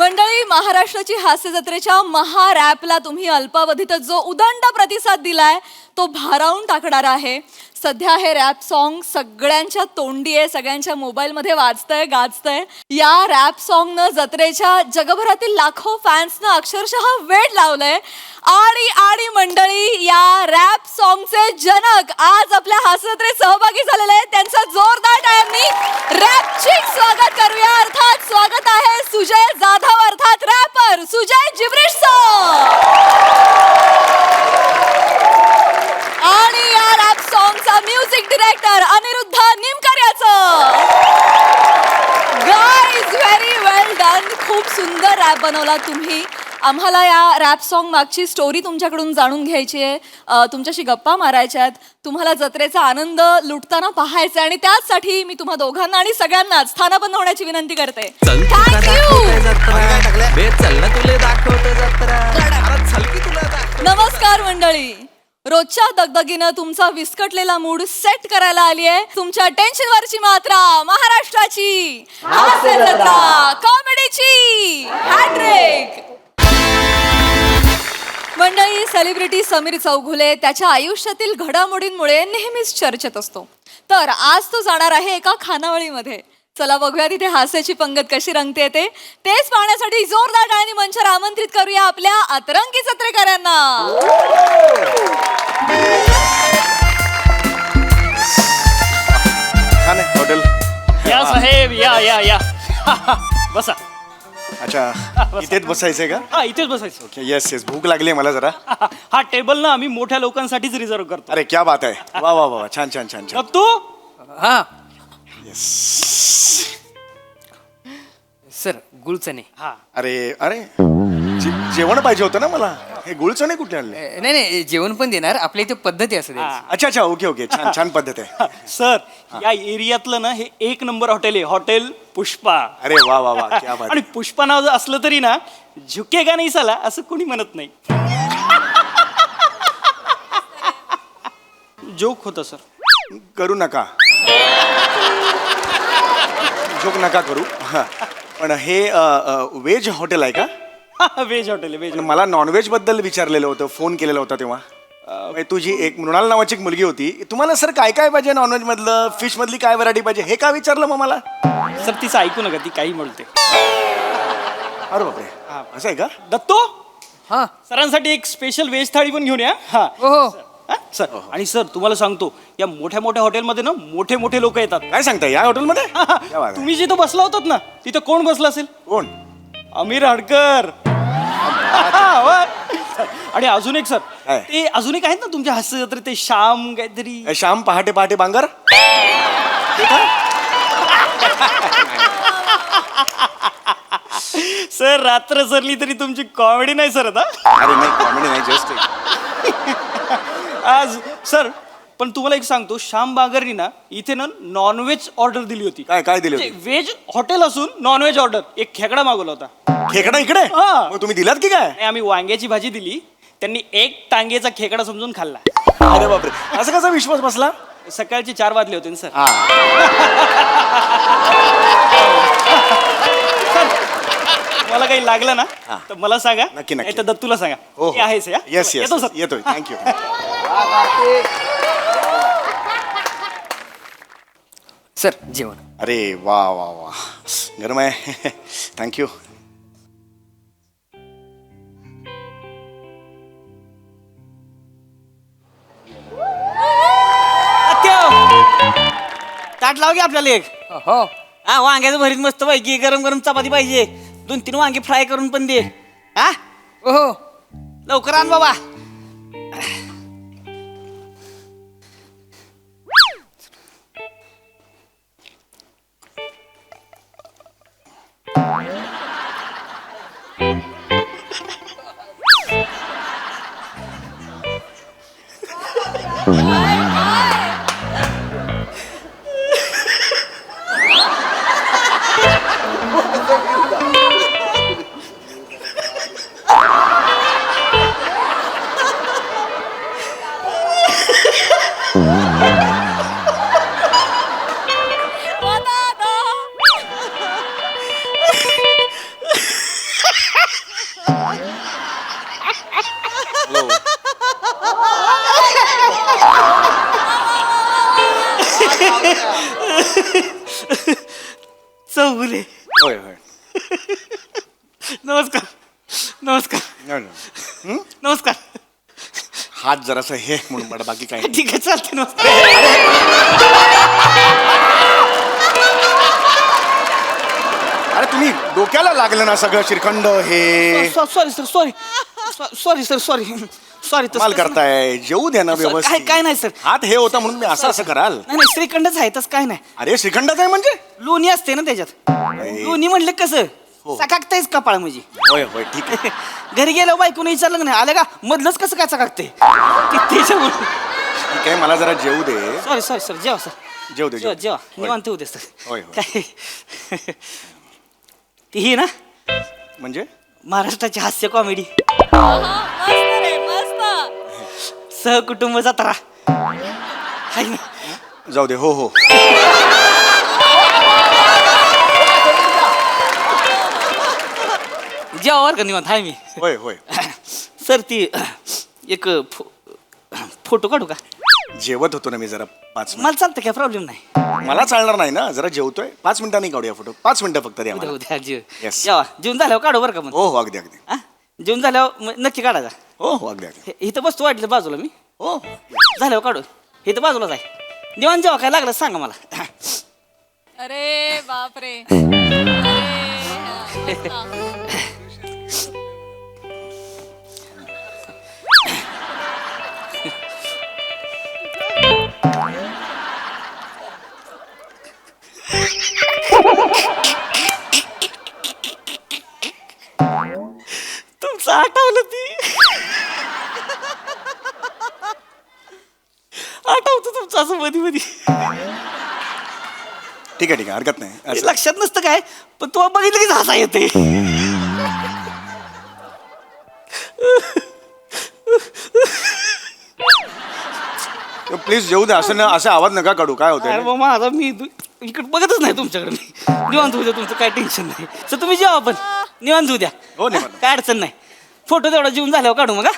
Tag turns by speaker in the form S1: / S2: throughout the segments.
S1: मंडळी, महाराष्ट्राची हास्य जत्रेच्या महारॅपला तुम्ही अल्पावधीतच जो उदंड प्रतिसाद दिलाय तो भारावून टाकणार आहे. सध्या हे रॅप सॉन्ग सगळ्यांच्या तोंडी आहे, सगळ्यांच्या मोबाईलमध्ये वाजतंय, गाजतंय. या रॅप सॉन्गनं जत्रेच्या जगभरातील लाखो फॅन्सनं अक्षरशः वेड लावलंय. आणि मंडळी, या रॅप सॉन्गचे जनक आज आपल्या हास्य जत्रेत सहभागी झालेले आहेत. त्यांचं जोरदार टाळ्यांनी रॅपची स्वागत करूया. अर्थात स्वागत आहे सुजय जाधव अर्थात रॅपर सुजय जिब्रिश सर. आणि या रॅप सॉन्गचा म्युझिक डायरेक्टर अनिरुद्ध निमकर याचं. Guys, very well done. खूप सुंदर रॅप बनवला तुम्ही. आम्हाला या रॅप सॉन्ग मागची स्टोरी तुमच्याकडून जाणून घ्यायची आहे, तुमच्याशी गप्पा मारायच्या आहेत, तुम्हाला जत्रेचा आनंद लुटताना पाहायचा आहे आणि त्याचसाठी मी तुम्हा दोघांना आणि सगळ्यांनाच स्थानापन्न होण्याची विनंती करते. थँक्यू. नमस्कार मंडळी, रोजच्या दगदगीनं तुमचा विस्कटलेला मूड सेट करायला आली आहे. तुमच्या टेन्शनवरची मात्रा महाराष्ट्राची हास्य जत्रा, कॉमेडीची हॅट्रिक. मंडळी, सेलिब्रिटी समीर चौघुले त्याच्या आयुष्यातील घडामोडींमुळे नेहमीच चर्चेत असतो. तर आज तो जाणार आहे एका खानावळीमध्ये. चला बघूया तिथे हास्याची पंगत कशी रंगते येते. तेच पाहण्यासाठी जोरदार टाळ्यांनी मंचावर आमंत्रित करूया आपल्या अतरंगी जत्रेकरांना.
S2: छान आहे हॉटेल.
S3: या साहेब, या या या बसा.
S2: अच्छा, इथेच बसायचंय का?
S3: हा, इथेच बसायचं.
S2: ओके, येस येस, भूक लागली आहे मला जरा.
S3: हा टेबल ना आम्ही मोठ्या लोकांसाठीच रिझर्व करतो.
S2: अरे क्या बात आहे, वा वा वा, छान छान छान छान.
S3: मग तू
S4: हा
S2: येस.
S4: सर, गुळचणे.
S3: हा,
S2: अरे अरे, जेवण पाहिजे होतं ना मला. हे गुळचणे कुठे आणले?
S4: नाही नाही, जेवण पण देणार. आपल्या इथे पद्धती असते.
S2: अच्छा अच्छा, ओके ओके, छान छान पद्धत आहे.
S3: सर, या एरियातलं ना हे एक नंबर हॉटेल आहे, हॉटेल पुष्पा.
S2: अरे वा वा वा, क्या बात
S3: आणि
S2: आहे.
S3: पुष्पा नाव जर असलं तरी ना झुकेगा नाही साला असं कोणी म्हणत नाही. जोक होता सर.
S2: करू नका, जोक नका करू. हा, पण हे व्हेज हॉटेल आहे का?
S3: व्हेज हॉटेल आहे, व्हेज.
S2: पण मला नॉनव्हेज बद्दल विचारलेलं होतं, फोन केलेला होता तेव्हा. म्हणजे तुझी एक मृणाल नावाची एक मुलगी होती. तुम्हाला सर काय काय पाहिजे नॉनव्हेज मधलं, फिश मधली काय व्हरायटी पाहिजे हे का विचारलं मग मला?
S3: सर, तिचं ऐकू नका, ती काही म्हणते.
S2: अरे बापरे, असं आहे का?
S3: दत्तो,
S4: हा,
S3: सरांसाठी एक स्पेशल व्हेज थाळी पण घेऊन या. हा
S4: हो हो.
S3: हा, सर. आणि सर, तुम्हाला सांगतो, या मोठ्या मोठ्या हॉटेलमध्ये ना मोठे मोठे लोक येतात.
S2: काय सांगताय, या हॉटेलमध्ये? क्या बात आहे.
S3: तुम्ही जिथं बसला होतात ना तिथं कोण बसला असेल?
S2: कोण?
S3: अमीर हडकर. आणि अजून एक सर,
S2: काय?
S3: ते अजून एक आहेत ना तुमच्या हास्य जत्रेत, ते श्याम काहीतरी.
S2: श्याम पहाटे पहाटे बांगर.
S3: सर, रात्र सरली तरी तुमची कॉमेडी नाही सर आता.
S2: अरे नाही, कॉमेडी नाही, जस्ट
S3: आज सर, पण तुम्हाला एक सांगतो, श्याम बागरनी ना इथे ना नॉनव्हेज ऑर्डर दिली होती.
S2: काय काय दिले होते?
S3: व्हेज हॉटेल असून नॉनव्हेज ऑर्डर. एक खेकडा मागवला होता.
S2: खेकडा इकडे?
S3: हा.
S2: मग तुम्ही दिलात की काय?
S3: आणि आम्ही वांग्याची भाजी दिली, त्यांनी एक टांगेचा खेकडा समजून खाल्ला.
S2: अरे बापरे, असं कसा विश्वास बसला?
S3: सकाळचे 4 वाजले होते ना सर.
S2: हा.
S3: मला काही लागलं ना तर मला सांगा.
S2: नक्की, नक्की.
S3: नाही तर दत्तूला सांगा.
S2: हो
S3: हे आहेच या.
S2: येस येस,
S3: येतो सर.
S2: येतोय. थँक्यू.
S4: सर, जेवण.
S2: अरे वा वा वा, गरम आहे. थँक्यू.
S5: ताट लाव की आपल्याला एक.
S4: हो.
S5: हा, वांग्याचं भरीत मस्त पैकी गरम गरम चपाती पाहिजे. 2-3 वांगे फ्राय करून पण दे. हा,
S4: हो हो.
S5: लवकर आण बाबा. चौगुले.
S2: होय होय
S5: नमस्कार नमस्कार
S2: नाही, नाही.
S5: नमस्कार.
S2: हात जरासं हे म्हणून पडा बाकी काही नाही.
S5: ठीक आहे चालते. नमस्कार.
S2: अरे तुम्ही डोक्याला लागलं ना सगळं श्रीखंड हे
S5: sorry sir sorry sorry sir sorry sorry.
S2: कमाल करताय. जेवू द्या ना
S5: काय
S2: व्यवस्थित.
S5: काय नाही सर.
S2: हात हे होता म्हणून मी असं कराल.
S5: नाही नाही श्रीखंडच आहे तसं काय नाही.
S2: अरे श्रीखंडच आहे म्हणजे
S5: लोणी असते ना त्याच्यात. लोणी म्हणलं कसं चकाकतायच कपाळ म्हणजे.
S2: होय होय ठीक आहे.
S5: घरी गेल्यावर बायकोने विचारलं का नाही आलं का मधलंच कसं काय चकाकते त्याच्यामुळे.
S2: ठीक आहे मला जरा जेवू दे.
S5: सॉरी सॉरी सर जेवा सर.
S2: जेवू दे
S5: जेवा
S2: जेवू.
S5: जेवा
S2: होय.
S5: निवांत होते सर.
S2: होय, होय.
S5: काय ती ही ना
S2: म्हणजे
S5: महाराष्ट्राची हास्य कॉमेडी
S1: मस्त रे मस्त.
S5: सहकुटुंब जत्रा हाय ना.
S2: जाऊ दे. हो हो
S5: जेवावर का निवांत हाय मी.
S2: होय होय.
S5: सर ती एक फोटो काढू का.
S2: जेवत होतो ना मी जरा 5 मिनिट.
S5: मला चालतं काय प्रॉब्लेम नाही.
S2: मला चालणार नाही ना जरा जेवतोय 5 मिनिटांनी काढूया फोटो. 5 मिनिटं फक्त द्या
S5: उद्या
S2: मला.
S5: उद्या जेव
S2: Yes.
S5: जेवा जेवून झाल्यावर काढू बरं का मग.
S2: हो हो अगदी अगदी.
S5: हा? जेवून झाल्यावर मग नक्की काढायचा.
S2: हो हो अगदी अगदी.
S5: इथं बसतो वाटलं बाजूला मी.
S2: हो
S5: झाल्यावर काढू. इथं बाजूलाच आहे. निवांत जेव्हा काय लागलं सांगा मला.
S1: अरे बापरे.
S5: तुमचं आठवलं ती. आठवतं तुमचं असं मधी मधी.
S2: ठीक आहे ठीक आहे हरकत नाही. असं-
S5: लक्षात नसतं काय पण तुम्हाला बघितलं की हसा येते.
S2: प्लीज जेवू दे. असं ना असा आवाज नका काढू. काय
S5: अरे
S2: होतंय
S5: बा माझा मी इकडे बघतच नाही तुमच्याकडे मी. निवांत होऊ द्या तुमचं काय टेन्शन नाही. तर तुम्ही जेवा पण निवांत होऊ द्या.
S2: हो, निवांत.
S5: काय अडचण नाही. फोटो तेवढा जेवून झाल्यावर काढू मग. हा?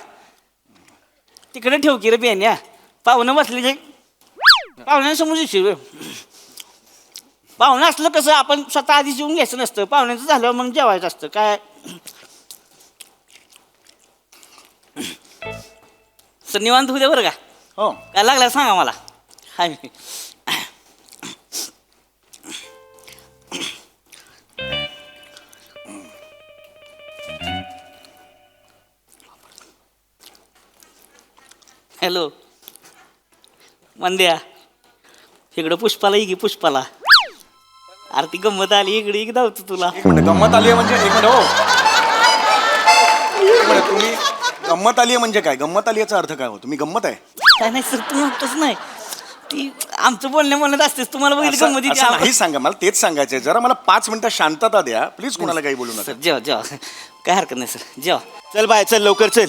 S5: तिकडे ठेव की रे बियाण्या. पाहुणं बसले जे पाहुण्यांसमोर शिव. पाहुणं असलं कसं आपण स्वतः आधी जेवून घ्यायचं नसतं. पाहुण्यांचं झाल्यावर मग जेवायचं असतं काय. सर निवांत होऊ द्या बरं का.
S2: हो
S5: काय लागलं सांगा मला. हाय मी. हॅलो मंद्या इकडं पुष्पाला ये की पुष्पाला. अरे ती गंमत आली इकडे एक धावतो तुला.
S2: एक मिनिट गंमत आली आहे म्हणजे एक मिनिट हो एक मिनिट तुम्ही गंमत आली आहे म्हणजे काय. गंमत आली याचा अर्थ काय हो. तुम्ही गंमत आहे.
S5: काय नाही सर तुम्ही म्हणतोच नाही. ती आमचं बोलण्या म्हणत असतेस तुम्हाला बघितली
S2: असं
S5: गंमत येते.
S2: असं नाही सांगा. मला तेच सांगायचंय. जरा मला 5 मिनिटं शांतता द्या प्लीज. कोणाला काही बोलू नका.
S5: सर जेवा जेवा काय हरकत नाही सर जेवा.
S6: चल बाय चल लवकर चल.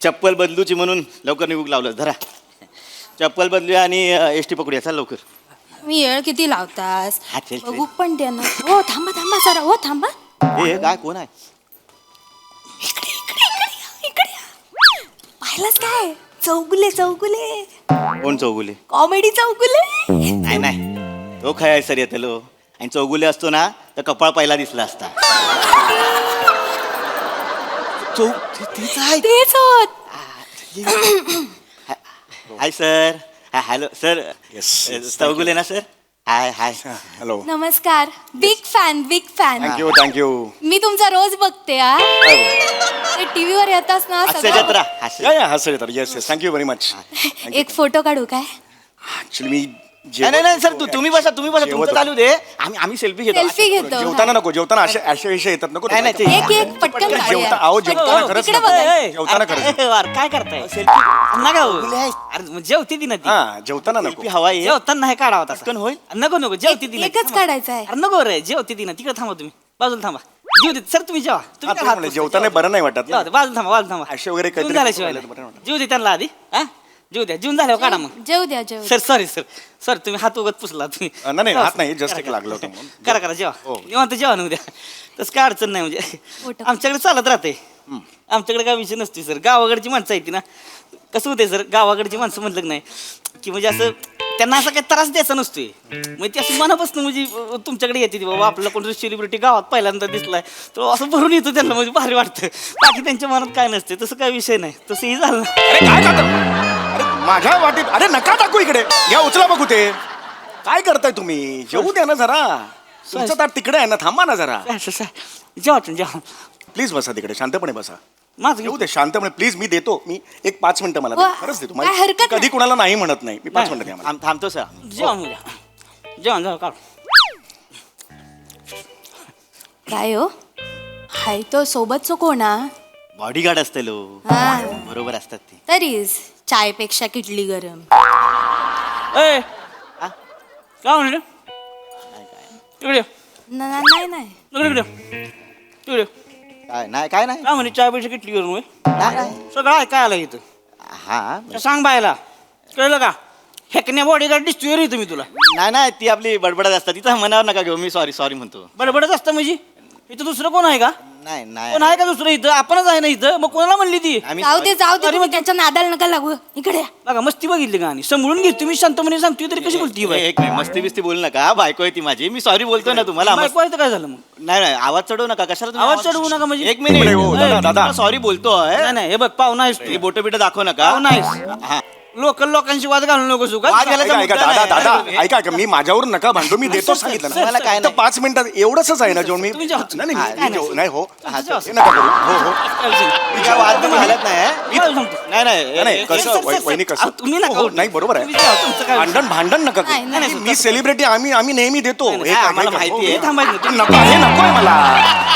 S6: चप्पल बदलूची म्हणून लवकर निघूक लावलं. धरा चप्पल बदलूया आणि एस टी पकडूया. चल लवकर.
S7: मी येळ किती लावतास
S6: हा, चल, चल.
S7: बघू पण दे ना. हो थांबा थांबा जरा. हो थांबा.
S6: ए काय कोण आहे.
S7: इकडे इकडे इकडे इकडे या. पाहिलंच काय चौगुले चौगुले
S6: कोण चौगुले.
S7: कॉमेडी चौगुले.
S6: नाही नाही तो खय सर येतलो. आणि चौगुले असतो ना तर कपाळ पहिला दिसला असता. तेच आहे.
S7: तेच होत.
S6: Hi sir. Hello sir.
S2: Yes, yes,
S6: Chougule ना सर. Hi hi.
S2: हॅलो
S7: नमस्कार. Big fan big fan.
S2: Thank you thank you.
S7: मी तुमचा रोज बघते हा. ते टीव्ही वर येतास ना
S6: हास्य
S7: सगळं.
S6: जत्रा हास्य.
S2: या या हसं येतात. Yes yes thank you very much.
S7: एक फोटो काढू काय.
S2: ऍक्च्युली मी
S6: नाही नाही सर तुम्ही बसा तुमचं
S2: जेवत
S6: चालू दे. आम्ही सेल्फी घेतो.
S7: सेल्फी घेतो.
S2: जेवताना नको. जेवताना असे असे विषय येतात नको.
S6: नाही, नाही, ते-
S7: एक एक पटकन
S2: जेवता
S7: काढूया.
S2: आहो जेवताना खरंच
S7: तिकडे
S2: नको.
S7: बघा.
S2: जेवताना खरंच
S5: अरे काय करताय
S6: सेल्फी
S5: नका हो. अरे मग जेवती ती ना ती.
S2: हा जेवताना नको.
S6: सेल्फी हवा आहे.
S5: जेवताना नाही काढावा तसा.
S6: पटकन होईल.
S5: नको नको जेवती ती ना.
S7: एकच काढायचं आहे.
S5: अरे नको रे जेवती ती ना. तिकडे थांबा तुम्ही बाजूला थांबा. जेव दे सर तुम्ही जेवा.
S2: हा,
S5: तुम्ही
S2: तेच
S5: काय हात
S2: म्हणलं,
S5: पुसताय?
S2: जेवताना बरं नाही वाटत ना.
S5: जेवा दे, बाजूला थांबा बाजूला थांबा.
S2: असे वगैरे काहीतरी
S5: जेवून झाल्याशिवाय
S2: बरं नाही वाटत.
S5: जेव दे त्यांना आधी हा जेव द्या जेवून झाल्यावर काढा मग.
S7: जेव द्या जेव.
S5: सर सॉरी सर सर तुम्ही हात उगत पुसला तुम्ही.
S2: नाही, नाही, हात नाही, just
S5: करा,
S2: एक लागलं होतं म्हणून.
S5: करा करा जेवा
S2: हो.
S5: निवांत जेवा ना उद्या. तसं काय अडचण नाही म्हणजे
S7: फोटो.
S5: आमच्याकडे चालत राहते. आमच्याकडे काय विषय नसते सर. गावाकडची माणसं आहेत ना कसं होते सर गावाकडची माणसं म्हटलं की नाही की म्हणजे असं त्यांना असा काही त्रास द्यायचा नसतोय मग ते असं मनापासून म्हणजे तुमच्याकडे येते ती बाबा आपल्याला कोणतरी सेलिब्रिटी गावात पहिल्यांदा दिसलाय तो असं भरून येतो त्यांना म्हणजे भारी वाटतं बाकी त्यांच्या मनात काय नसते तसं काही विषय नाही तसंही झालं ना.
S2: अरे काय करता अरे माझ्या वाटेत अरे नका टाकू इकडे या उचला बघू ते काय करताय तुम्ही जेवू द्या ना जरा तुमचं ताट तिकडे आहे ना थांबा ना जरा
S5: असं जेव्हा जेव्हा
S2: प्लीज बसा तिकडे शांतपणे बसा
S5: माझं
S2: येऊ दे शांतपणे प्लीज मी देतो मी एक 5 मिनिटं मला
S7: वा,
S2: खरंच देतो
S7: काय हरकत
S2: कधी
S7: नाही.
S2: कुणाला नाही म्हणत नाही मी 5 मिनिटं द्या मला
S6: थांबतो सर
S5: जेवण जेवण जेवण काढ
S7: काय हो हाय तो सोबतचं कोणा
S6: बॉडीगार्ड असते लो
S7: हा
S6: बरोबर असतात ते
S7: तरीच चायपेक्षा किटली गरम
S5: ए काय म्हणलं इकडे
S7: नाही नाही
S5: इकडे इकडे
S6: काय नाही काय नाही
S5: काय म्हणे चाय पैसे किटली करून होय?
S6: नाही, नाही.
S5: सगळं ऐकाय आलं इथं
S6: हा
S5: तर सांग बायला कळलं का हेकण्या बॉडीगार्ड दिसतोय रे तुम्ही तुला
S6: नाही नाही ती आपली बडबडत असतात तिथं मनावर नका घेऊ मी सॉरी म्हणतो
S5: बडबडच असतं म्हणजे इथं दुसरं कोण आहे का
S6: नाही
S5: कोण
S6: नाही
S5: आहे का दुसरं इथं आपणच आहे ना इथं मग कोणाला म्हणली ती
S6: आम्ही
S7: जाऊ दे जाऊ दे
S5: अरे
S7: तुम्ही त्यांच्या नादाला नका लागू इकडे या.
S5: बघा मस्ती बघितली का आणि समजून घे तुम्ही शांतपणे सांगतोय तरी कशी बोलती बाई
S6: एक मिनिट मस्ती बिस्ती बोलू नका बायको आहे ती माझी मी सॉरी बोलतोय ना तुम्हाला
S5: बायको आहे तर काय झालं मग
S6: नाही नाही आवाज चढवू नका कशाला तुम्ही
S5: आवाज चढवू नका म्हणजे
S6: एक मिनिट
S2: इकडे हो, दादा.
S6: सॉरी बोलतोय
S5: नाही नाही हे बघ पाहुणा आहेस तू
S6: बोट बिट दाखव नका
S5: पाहुणा आहेस
S6: हा
S5: लोकल लोकांशी वाद घालू नको सुका
S6: वाद घालायचा
S2: ऐका ऐका
S6: मुद्दा
S2: दादा
S6: नाही.
S2: दादा ऐका ऐका मी माझ्यावर नका भांडू मी देतो सांगितलं ना
S6: मला काय
S2: फक्त
S6: नाही.
S2: 5 मिनिटात एवढंच आहे ना जेवण मी
S5: तुम्ही जेवा.
S2: नाही नाही,
S6: हा,
S2: मी जेव- नाही हो
S6: हा,
S2: हे नका करू हो हो
S6: मी काय वाद बिद घालत नाही
S5: मी काय सांगतो?
S6: नाही नाही
S2: नाही, नाही
S6: एक-
S2: कसं
S5: सर, सर,
S2: वहिनी
S5: सर,
S2: कसं
S5: तुम्ही नका
S2: हो, हो,
S5: बोलू.
S2: नाही बरोबर
S5: तुम्ही जेवा, तुमचं काय
S2: आहे भांडण नका
S7: नाही,
S2: करू.
S7: नाही,
S2: मी सेलिब्रिटी आम्ही नेहमी देतो
S6: नाही,
S2: हे काय-
S6: आम्हाला
S2: हे काय-
S6: माहिती आहे.
S2: हो,
S5: थांबायचं नाही.
S2: नको हे नको आहे मला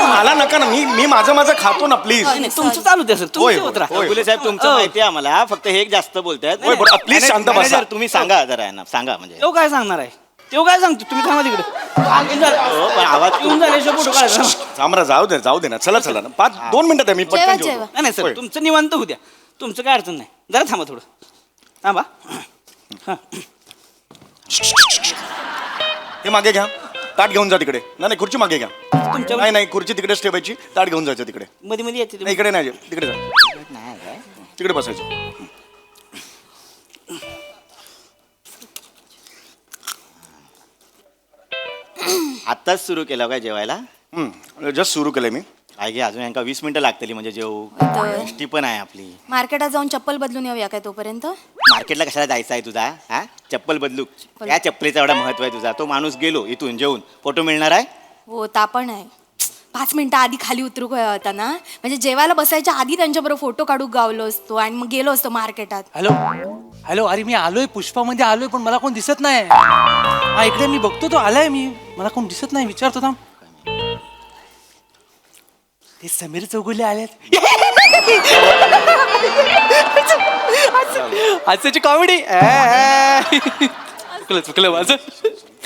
S2: मला नका ना मी माझं खातो ना प्लीज
S7: नाही,
S5: नाही, तुमचं चालू द्या सर
S2: होय,
S5: तुम्ही जेवत राहा.
S2: होय.
S6: गुले साहेब तुमचं
S5: हो.
S6: माहिती आहे आम्हाला फक्त हे एक जास्त बोलतायत
S2: होय, बरं, please शांत बसा.
S6: मॅनेजर, तुम्ही सांगा जरा यांना सांगा म्हणजे
S5: तो काय सांगणार आहे तो काय सांगतो तुम्ही थांबा तिकडे
S6: हो, पण आवाज
S5: येऊन झाल्याशिवाय फोटो काढायचा
S2: सामरा जाऊ दे ना चला चला ना 2 मिनिटात आहे मी
S7: जेवा,
S2: पटकन
S7: जेवा.
S2: जेवतो.
S5: नाही नाही सर
S2: होय.
S5: तुमचं निवांत होऊ द्या तुमचं काय अडचण नाही जरा थांबा थोडं थांबा हा.
S2: हे मागे घ्या ताट घेऊन जा तिकडे नाही खुर्ची मागे घ्या
S5: तुमच्या
S2: नाही खुर्ची तिकडेच ठेवायची ताट घेऊन जायचं तिकडे
S5: मध्ये मध्ये येते
S2: नाही इकडे नाही तिकडे जा तिकडे बसायचं
S6: आत्ताच सुरू केलं काय जेवायला
S2: जस्ट सुरू केलंय मी
S6: काय घे अजून यांका 20 मिनिटं लागतली म्हणजे जेवू
S7: तर
S6: एसटी पण आहे आपली
S7: मार्केटात जाऊन चप्पल बदलून येऊया काय तोपर्यंत
S6: मार्केटला कशाला जायचं आहे तुझा हा चप्पल बदलू त्या चप्पलीचा एवढा महत्व आहे तुझा तो माणूस गेलो इथून जेवून फोटो मिळणार आहे
S7: हो ता पण आहे 5 मिनिटं आधी खाली उतरू होता ना म्हणजे जेवायला बसायच्या आधी त्यांच्याबरोबर फोटो काढू गावलो असतो आणि मग गेलो असतो मार्केटात
S8: हॅलो हॅलो अरे मी आलोय पुष्पामध्ये आलोय पण मला कोण दिसत नाही हा इकडे मी बघतो तो आलाय मी मला कोण दिसत नाही विचारतो थांब ते समीर चौगुले आलेत आजची कॉमेडी चुकलं माझं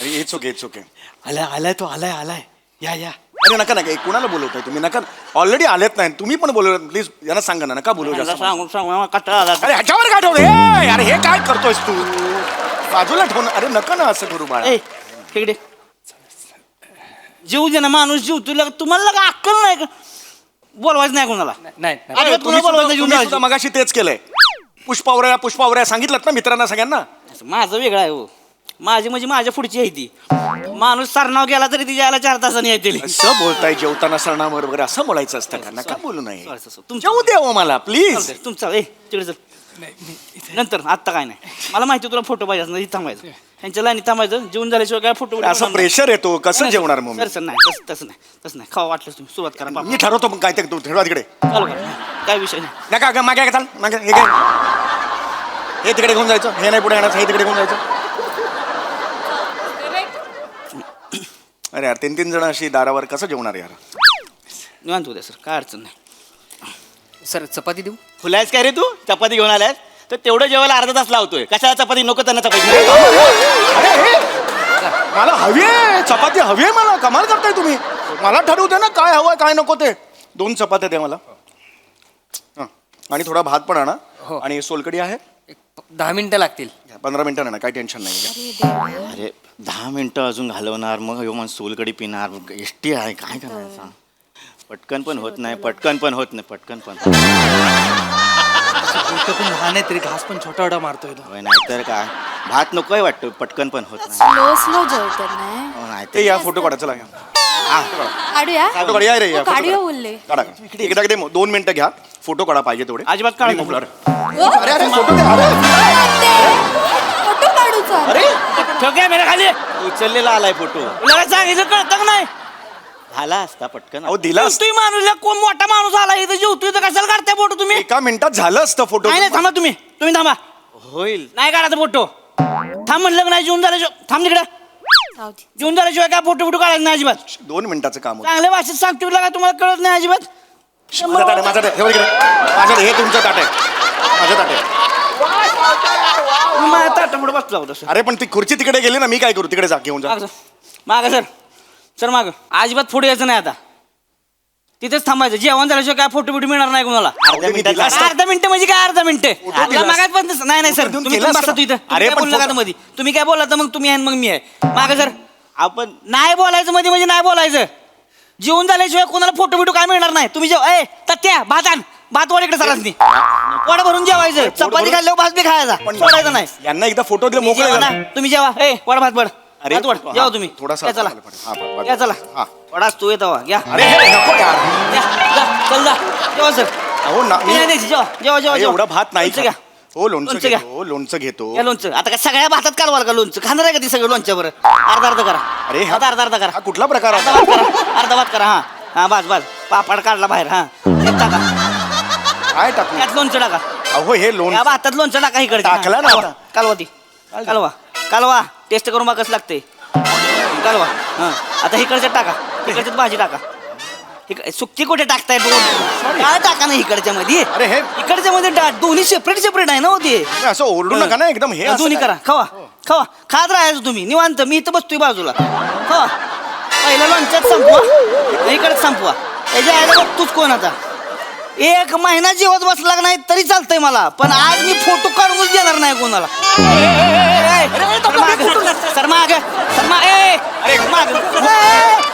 S2: इट्स ओके
S8: आलाय तो आलाय या
S2: अरे नका कुणाला बोलवताय तुम्ही नका ऑलरेडी आलेत नाही तुम्ही पण बोलव प्लीज यांना सांगा ना नका बोलवू जास्त
S5: सांगून सांगून कंटाळा आला
S2: अरे ह्याच्यावर काय ठेवलं अरे हे काय करतोयस तू बाजूला ठेवून अरे नका ना असं करू बाळा
S5: ए तिकडे जीव दे ना माणूस जीव तुला तुम्हाला का अक्कल नाही का बोलवायचं नाही कोणाला
S8: नाही
S5: अरे तुला बोलवायचं जीव
S2: तुम्ही सुद्धा मगाशी तेच केलंय पुष्पावऱ्या सांगितलं ना मित्रांना सगळ्यांना
S5: माझं वेगळं आहे हो माझी म्हणजे माझ्या पुढची आहे ती माणूस सरनाव गेला तरी ती जायला 4 तासांनी येतील
S2: असं बोलताय जेवताना सरणावर वगैरे असं बोलायचं असतं का नका बोलू नये
S5: तुमचं
S2: जेवू दे हो मला प्लीज
S5: तुमचा ए तिकडे चल नंतर आत्ता काय नाही मला माहिती तुला फोटो पाहिजे असं इथं थांबायचं त्यांच्या लाईनीत थांबायचं जेवून झाल्याशिवाय काय फोटो
S2: असं प्रेशर येतो कसं जेवणार मग मी?
S5: सर नाही तसं नाही खावा वाटलं तुम्ही सुरुवात करा बाबा.
S2: मी ठरवतो मग काय ते तू ठरवा तिकडे
S5: चालू करा काय विषय नाही
S2: नका का मागे चाल मागे हे घे. हे तिकडे घेऊन जायचं हे नाही पुढे येणार हे तिकडे घेऊन जायचं अरे यार 3 जण अशी दारावर कसं जेवणार यार
S5: निवांत होत्या सर काय अडचण नाही
S4: सर चपाती देऊ
S6: खुलायस काय रे तू चपाती घेऊन आलायस तर तेवढं जेवायला अर्धा तास लावतोय कशाला चपाती नको त्यांना चपाती
S2: अरे हे मला हवी आहे चपाती हवी आहे मला कमाल करताय तुम्ही मला ठरवू दे ना काय हवंय काय नको ते 2 चपात्या द्या मला हं. आणि थोडा भात पण आणा
S4: हो.
S2: आणि सोलकडी आहे
S4: एक 10 मिनिटं लागतील
S2: 15 मिनिटं ना काही टेन्शन नाही
S6: अरे 10 मिनिटं अजून घालवणार मग ह्यो मन सोलकडी पिणार एसटी आहे काय करायचं पटकन पण होत नाही
S8: इथं पण लहान आहे तरी घास पण छोटा छोटा मारतोय तो.
S6: होय, नाहीतर काय भात नकोय वाटतं पटकन पण होत नाही
S7: स्लो स्लो जेवतात नाही
S6: हो, नाहीतर
S2: ते या फोटो काढा चला या
S7: काढूया
S2: फोटो काढ या रे या
S7: हो,
S2: photo
S7: काढूया
S2: काढा.
S7: बोलले
S2: काढा एकदा किती 2 मिनिटं घ्या फोटो काढा पाहिजे तेवढे
S5: अजिबात काढा
S2: आणि
S5: नको.
S2: मोकळा राहा. अरे अरे फोटो घ्या अरे
S7: फोटो काढूचा
S6: अरे
S5: ठेव कॅमेरा खाली
S6: उचललेला आलाय फोटो
S5: तुला सांगितलं कळतं का नाही
S6: झाला असता पटकन
S2: अहो दिला असता.
S5: तुम्ही माणूस कोण मोठा माणूस आला इथं जेवतो इथं कशाला काढताय फोटो तुम्ही
S2: एका मिनिटात झालं असतं फोटो
S5: नाही नाही थांबा तुम्ही थांबा
S6: होईल
S5: नाही काढायचा फोटो थांब म्हणलं का नाही जेवून झाल्याशिवाय थांब तिकडे जेवून झाल्याशिवाय काय फोटो फोटो काढायचं नाही अजिबात
S2: 2 मिनिटाचं काम होतं
S5: चांगल्या भाषेत सांगतो का तुम्हाला कळत नाही अजिबात
S2: माझं ताट आहे, माझं ताट आहे. हे बघ इकडे. माझं हे तुमचं ताट आहे माझं ताट आहे
S5: तुम्ही माझ्या ताटापुढे बसला होता सर
S2: अरे पण ती खुर्ची तिकडे गेली ना मी काय करू तिकडे जा घेऊन जा
S5: माग सर सर माग अजिबात फोटो यायचं नाही आता तिथेच थांबायचं जेवण झाल्याशिवाय काय फोटो बिटो मिळणार नाही कोणाला
S2: अर्ध्या मिनिटात
S6: दिला असता.
S5: अर्धा मिनिटं म्हणजे काय अर्धा मिनिटं
S2: फोटो दिला
S5: मागात पण नाही नाही सर
S2: फोटो देऊन
S5: तुम्ही
S2: केलं
S5: बसा
S2: असतं.
S5: तू इथं
S2: अरे
S5: अरे
S2: पण
S5: पण बोलला का
S2: फोटो-
S5: मध्ये तुम्ही काय बोलला तर मग तुम्ही आहे आणि मग मी आहे माग सर
S6: आपण
S5: नाही बोलायचं मध्ये म्हणजे नाही बोलायचं जेवण झाल्याशिवाय कोणाला फोटो बिटो काय मिळणार नाही तुम्ही जेव ए तत्या भात आण भात वाढ इकडे सरांनी पोट भरून जेवायचं चपाती
S2: भरून-
S5: खाल्ल्यावर भात बी खायचा सोडायचं नाही
S2: यांना एकदा फोटो दिले
S5: तुम्ही
S2: मोकळे
S5: जेवा
S2: झाला.
S5: ना, तुम्ही जेवा ए वड भात बड
S2: अरे,
S5: भात वड
S2: हा,
S5: जेवा तुम्ही
S2: थोडासा
S5: या चला
S2: हा, बरं, बरं.
S5: या चला
S2: हा.
S5: वडाच तू येतो घ्या
S2: अरे हे नको यार
S5: या, जा चल जा जेवा सर
S2: अहो ना
S5: नाही नाही जेवा जेवा जेवा
S2: अरे, एवढा भात नाही
S5: लोणचं घ्या
S2: खात. हो लोणचं
S5: लोणचं घ्या.
S2: घेतो लोणचं घेतो
S5: या लोणचं आता काय सगळ्या भातात कालवाल का लोणचं खाणार आहे का ती सगळं लोणच्या बरं अर्धा अर्धा करा
S2: अरे, हा-
S5: अर्धा अर्धा करा
S2: हा कुठला प्रकार
S5: अर्धा
S2: आहे
S5: भात करा अर्धा भात करा हा हा बस बस पापड काढला बाहेर हा त्यात टाका
S2: काय टाकू
S5: त्यात लोणचं टाका
S2: अहो हे
S5: या
S2: लोणचं
S5: भातात लोणचं टाका इकडे
S2: टाकला ना आता.
S5: कालवा ती कालवा कालवा टेस्ट करून बघ कसं लागते कालवा हा आता इकडच्यात टाका इकडच्यात भाजी टाका सुक्की कुठे टाकताय दोन काय टाका ना इकडच्या मध्ये
S2: अरे हे
S5: इकडच्या मध्ये दोन्ही सेपरेट सेपरेट आहे ना होते
S2: हे असं ओरडू नका ना एकदम हे असं
S5: दोन्ही
S2: काय?
S5: करा खावा खावा खात राहायचं तुम्ही निवांत मी इथं बसतोय बाजूला खावा पहिला लोणच्यात संपवा इकडे संपवा याच्या आयला बघ तूच कोण आता 1 महिना जेवत बसला नाही तरी चालतंय मला पण आज मी फोटो काढूनच देणार नाही कोणाला सर माग सर माग अरे माग